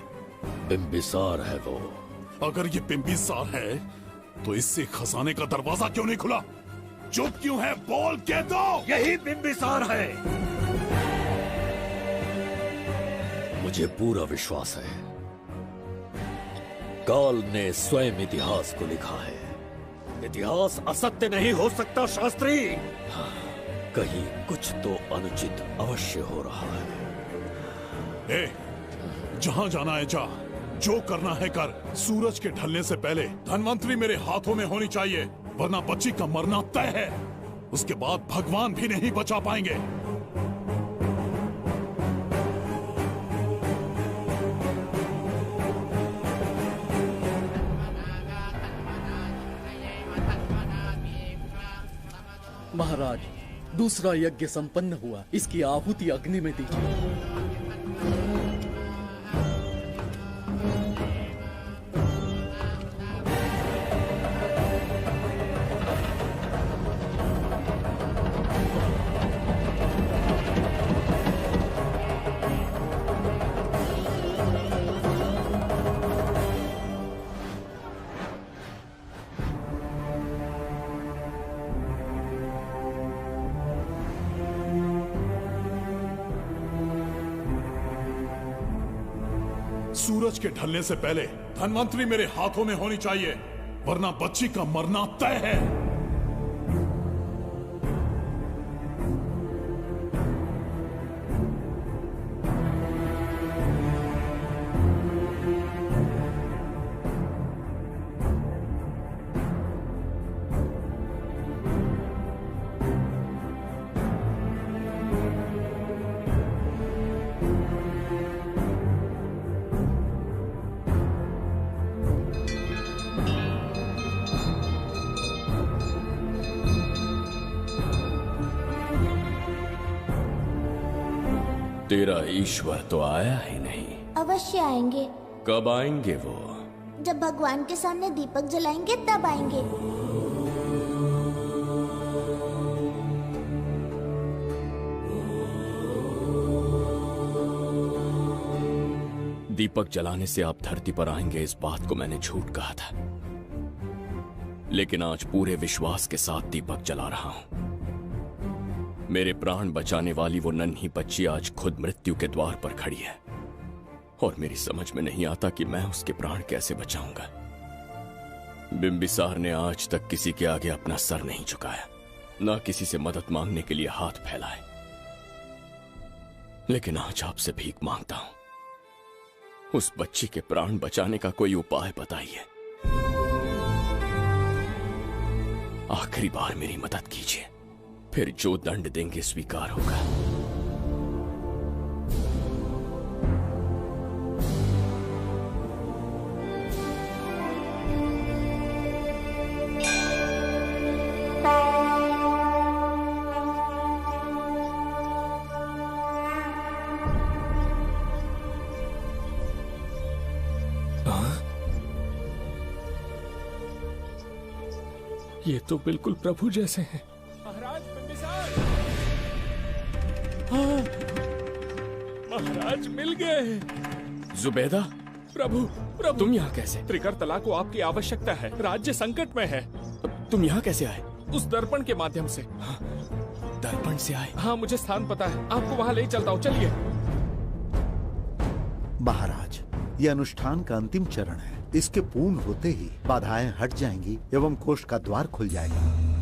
बिम्बिसार है वो। अगर ये बिम्बिसार है तो इससे खजाने का दरवाजा क्यों नहीं खुला? चुप क्यों है? बोल के दो। यही बिम्बिसार है। मुझे पूरा विश्वास है, काल ने स्वयं इतिहास को लिखा है। इतिहास असत्य नहीं हो सकता शास्त्री। कहीं कुछ तो अनुचित अवश्य हो रहा है। जहां जाना है जा, जो करना है कर। सूरज के ढलने से पहले धन्वंतरी मेरे हाथों में होनी चाहिए, वरना बच्ची का मरना तय है। उसके बाद भगवान भी नहीं बचा पाएंगे। महाराज, दूसरा यज्ञ संपन्न हुआ, इसकी आहुति अग्नि में दीजिए। सूरज के ढलने से पहले धन्वंतरी मेरे हाथों में होनी चाहिए, वरना बच्ची का मरना तय है। तेरा ईश्वर तो आया ही नहीं। अवश्य आएंगे। कब आएंगे वो? जब भगवान के सामने दीपक जलाएंगे तब आएंगे। दीपक जलाने से आप धरती पर आएंगे, इस बात को मैंने झूठ कहा था, लेकिन आज पूरे विश्वास के साथ दीपक जला रहा हूं। मेरे प्राण बचाने वाली वो नन्ही बच्ची आज खुद मृत्यु के द्वार पर खड़ी है, और मेरी समझ में नहीं आता कि मैं उसके प्राण कैसे बचाऊंगा। बिम्बिसार ने आज तक किसी के आगे अपना सर नहीं झुकाया, ना किसी से मदद मांगने के लिए हाथ फैलाए, लेकिन आज आपसे भीख मांगता हूं। उस बच्ची के प्राण बचाने का कोई उपाय बताइए। आखिरी बार मेरी मदद कीजिए, फिर जो दंड देंगे स्वीकार होगा। ये तो बिल्कुल प्रभु जैसे हैं। महाराज बिंबिसार! हाँ, महाराज मिल गए। जुबैदा, प्रभु प्रभु तुम यहाँ कैसे? त्रिकर्तला को आपकी आवश्यकता है, राज्य संकट में है। तुम यहाँ कैसे आए? उस दर्पण के माध्यम से। हाँ, दर्पण से आए? हाँ, मुझे स्थान पता है, आपको वहाँ ले चलता हूँ, चलिए। महाराज, ये अनुष्ठान का अंतिम चरण है। इसके पूर्ण होते ही बाधाएं हट जाएंगी एवं कोष का द्वार खुल जाएगा।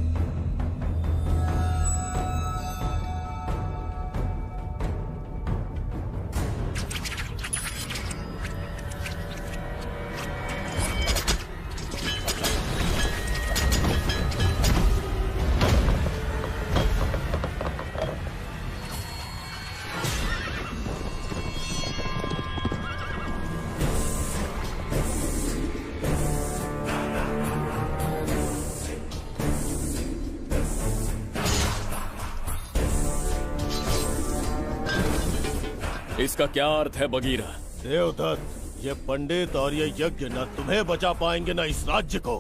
इसका क्या अर्थ है बगीरा? देवदत्त, ये पंडित और ये यज्ञ न तुम्हें बचा पाएंगे न इस राज्य को।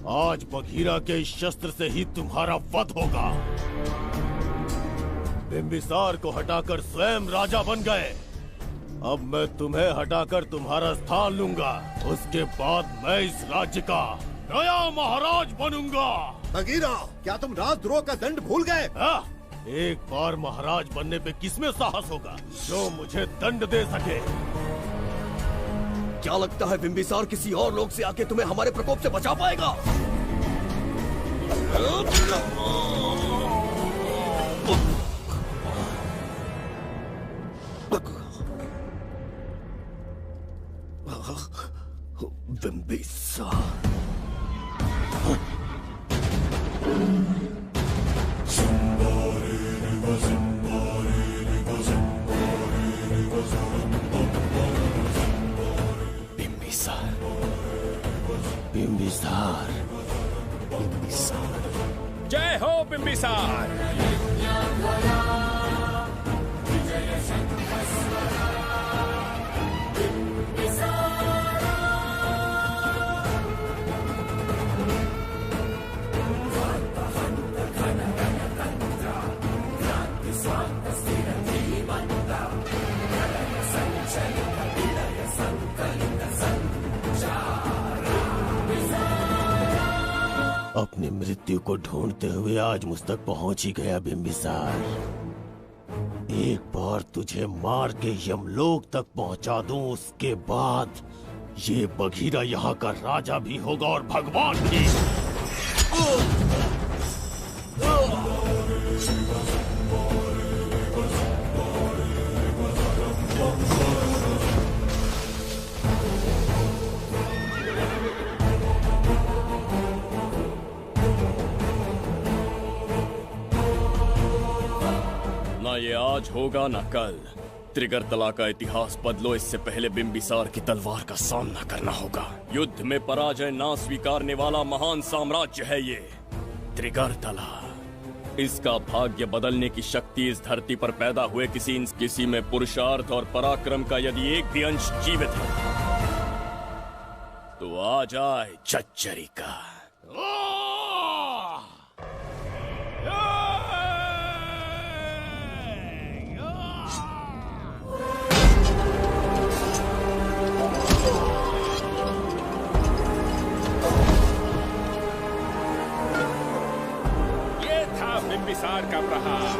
आज बगीरा के इस शस्त्र से ही तुम्हारा वध होगा। बिंबिसार को हटाकर स्वयं राजा बन गए। अब मैं तुम्हें हटाकर तुम्हारा स्थान लूंगा। उसके बाद मैं इस राज्य का नया महाराज बनूंगा। बगीरा, क्या तुम राजद्रोह का दंड भूल गए? एक बार महाराज बनने पे किसमें साहस होगा जो मुझे दंड दे सके? क्या लगता है बिंबिसार किसी और लोग से आके तुम्हें हमारे प्रकोप से बचा पाएगा? बिंबिसार बिंबिसार, जय हो बिंबिसार। अपनी मृत्यु को ढूंढते हुए आज मुझ तक पहुंच ही गया बिंबिसार। एक बार तुझे मार के यमलोक तक पहुंचा दूं, उसके बाद ये बगीरा यहाँ का राजा भी होगा और भगवान भी। ना ये आज होगा ना कल। त्रिगर्तला का इतिहास बदलो, इससे पहले बिंबिसार की तलवार का सामना करना होगा। युद्ध में पराजय ना स्वीकारने वाला महान साम्राज्य है ये त्रिगर्तला। इसका भाग्य बदलने की शक्ति इस धरती पर पैदा हुए किसी में पुरुषार्थ और पराक्रम का यदि एक भी अंश जीवित है तो आ जाए चच्चरी का। बिंबिसार का प्रहार।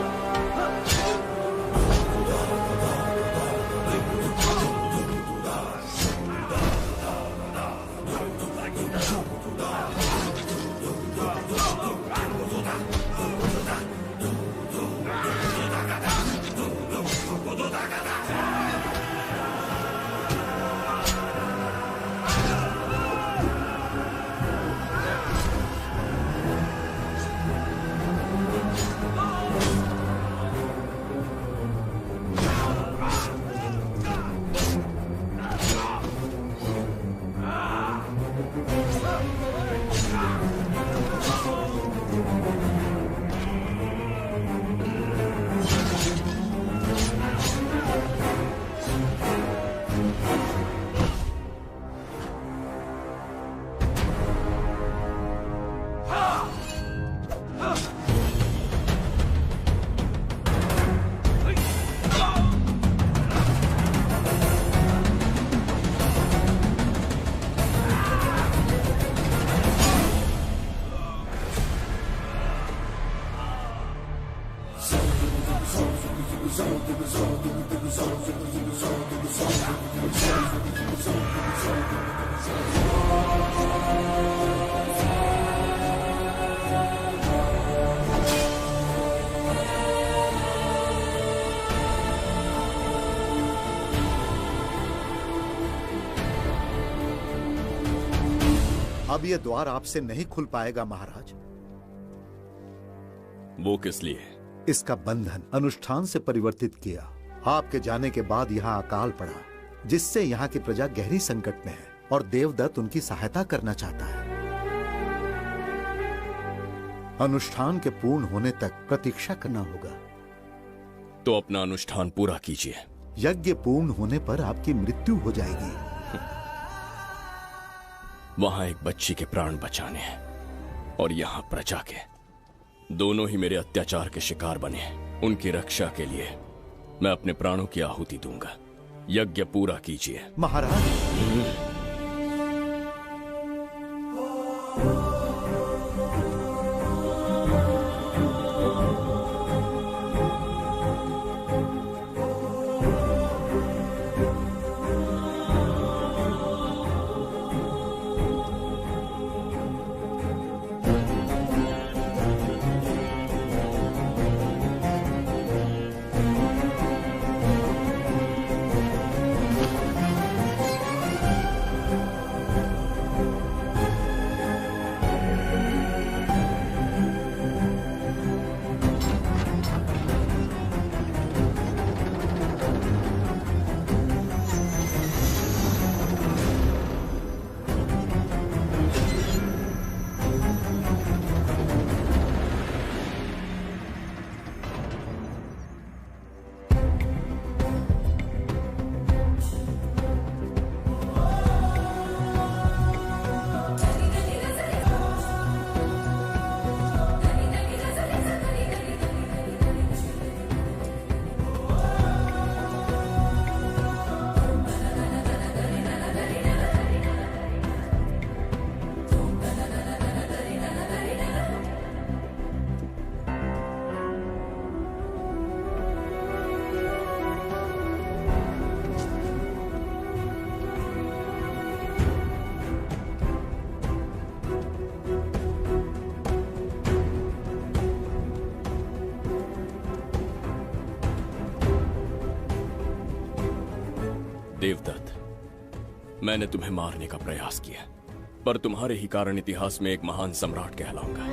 अब ये द्वार आपसे नहीं खुल पाएगा महाराज। वो किस लिए? इसका बंधन अनुष्ठान से परिवर्तित किया। आपके जाने के बाद यहाँ अकाल पड़ा, जिससे यहाँ की प्रजा गहरी संकट में है और देवदत्त उनकी सहायता करना चाहता है। अनुष्ठान के पूर्ण होने तक प्रतीक्षा करना होगा। तो अपना अनुष्ठान पूरा कीजिए। यज्ञ पूर्ण होने पर आपकी मृत्यु हो जाएगी। वहां एक बच्ची के प्राण बचाने हैं और यहाँ प्रजा के, दोनों ही मेरे अत्याचार के शिकार बने हैं। उनकी रक्षा के लिए मैं अपने प्राणों की आहुति दूंगा। यज्ञ पूरा कीजिए महाराज। देवदत्त, मैंने तुम्हें मारने का प्रयास किया, पर तुम्हारे ही कारण इतिहास में एक महान सम्राट कहलाऊंगा।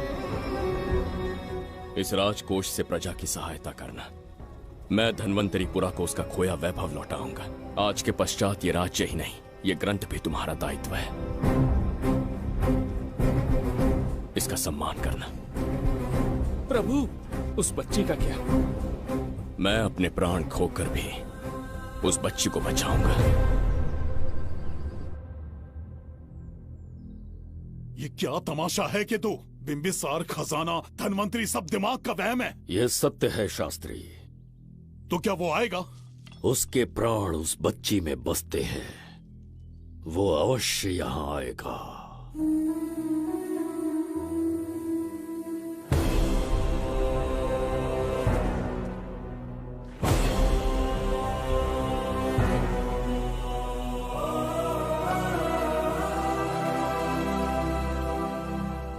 इस राजकोष से प्रजा की सहायता करना। मैं धन्वंतरीपुरा को उसका खोया वैभव लौटाऊंगा। आज के पश्चात ये राज्य ही नहीं, ये ग्रंथ भी तुम्हारा दायित्व है। इसका सम्मान करना। प्रभु, उस बच्ची का क्या? मैं अपने प्राण खोकर भी उस बच्ची को बचाऊंगा। ये क्या तमाशा है कि तू बिंबिसार, खजाना, धनवंतरी सब दिमाग का वहम है? यह सत्य है शास्त्री। तो क्या वो आएगा? उसके प्राण उस बच्ची में बसते हैं। वो अवश्य यहाँ आएगा।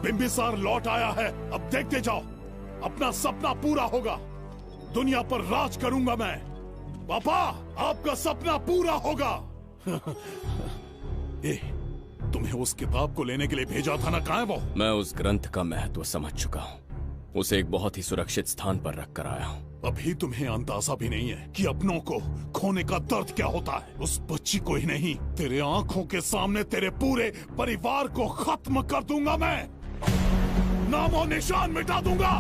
बिंबिसार लौट आया है। अब देखते जाओ, अपना सपना पूरा होगा। दुनिया पर राज करूंगा मैं। पापा, आपका सपना पूरा होगा। तुम्हें उस किताब को लेने के लिए भेजा था ना, कहाँ है वो? मैं उस ग्रंथ का महत्व समझ चुका हूँ। उसे एक बहुत ही सुरक्षित स्थान पर रख कर आया हूँ। अभी तुम्हें अंदाजा भी नहीं है कि अपनों को खोने का दर्द क्या होता है। उस बच्ची को ही नहीं, तेरे आंखों के सामने तेरे पूरे परिवार को खत्म कर दूंगा मैं। नामो निशान मिटा दूंगा।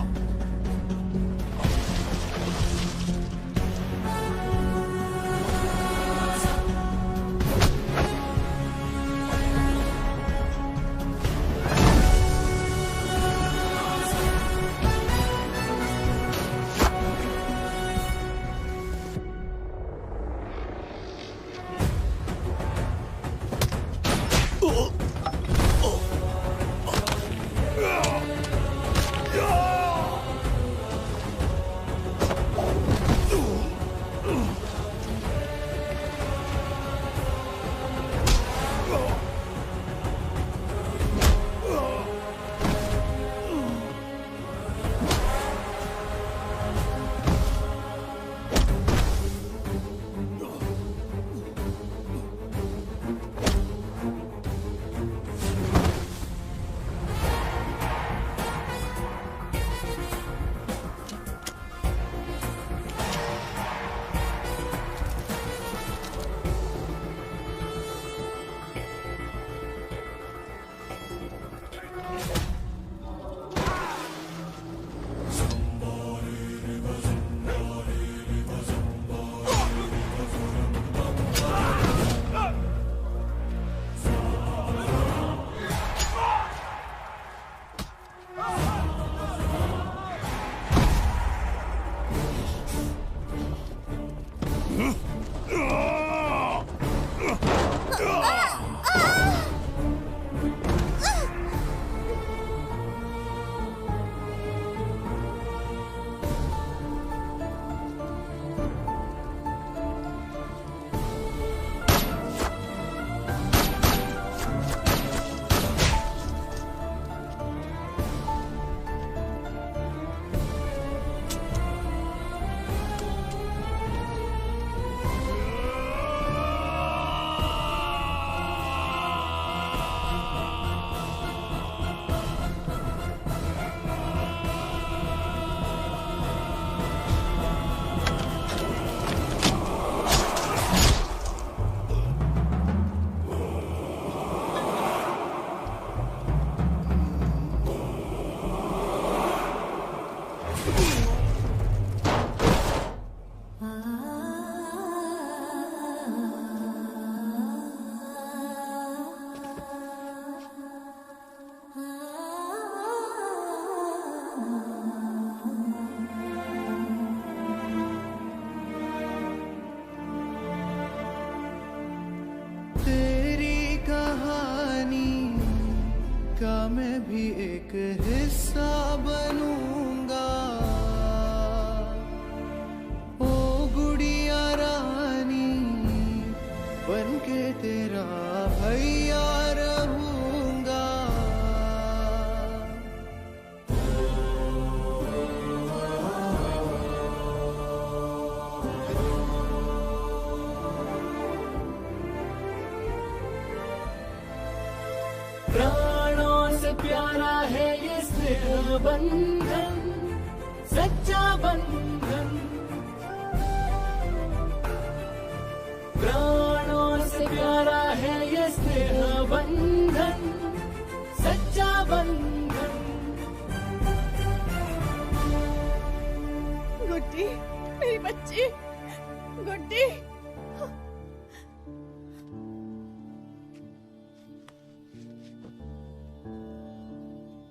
मैं भी एक हिस्सा बनूंगा। ओ गुड़िया रानी बनके तेरा भैया रहूंगा। प्राणों से प्यारा है ये स्नेह बंधन, सच्चा बंधन। प्राणों से प्यारा है ये स्नेह बंधन, सच्चा बंधन। गुड्डी, मेरी बच्ची, गुड्डी।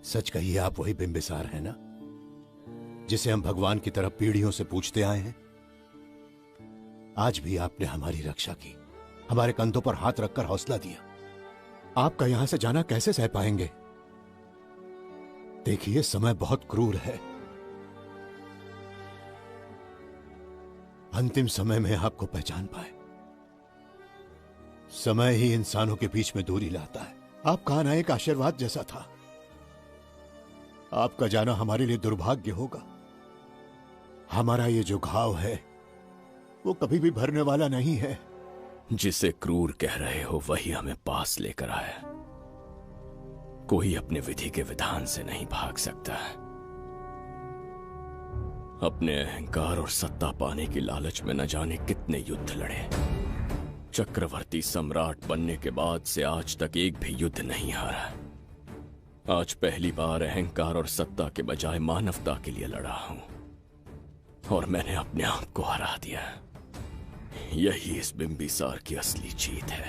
सच कहिए, आप वही बिंबिसार हैं ना, जिसे हम भगवान की तरफ पीढ़ियों से पूछते आए हैं। आज भी आपने हमारी रक्षा की, हमारे कंधों पर हाथ रखकर हौसला दिया। आपका यहां से जाना कैसे सह पाएंगे? देखिए, समय बहुत क्रूर है। अंतिम समय में आपको पहचान पाए। समय ही इंसानों के बीच में दूरी लाता है। आपका आना एक आशीर्वाद जैसा था। आपका जाना हमारे लिए दुर्भाग्य होगा। हमारा ये जो घाव है वो कभी भी भरने वाला नहीं है। जिसे क्रूर कह रहे हो वही हमें पास लेकर आया। कोई अपने विधि के विधान से नहीं भाग सकता। अपने अहंकार और सत्ता पाने की लालच में न जाने कितने युद्ध लड़े। चक्रवर्ती सम्राट बनने के बाद से आज तक एक भी युद्ध नहीं हारा। आज पहली बार अहंकार और सत्ता के बजाय मानवता के लिए लड़ा हूं, और मैंने अपने आप को हरा दिया। यही इस बिंबिसार की असली जीत है।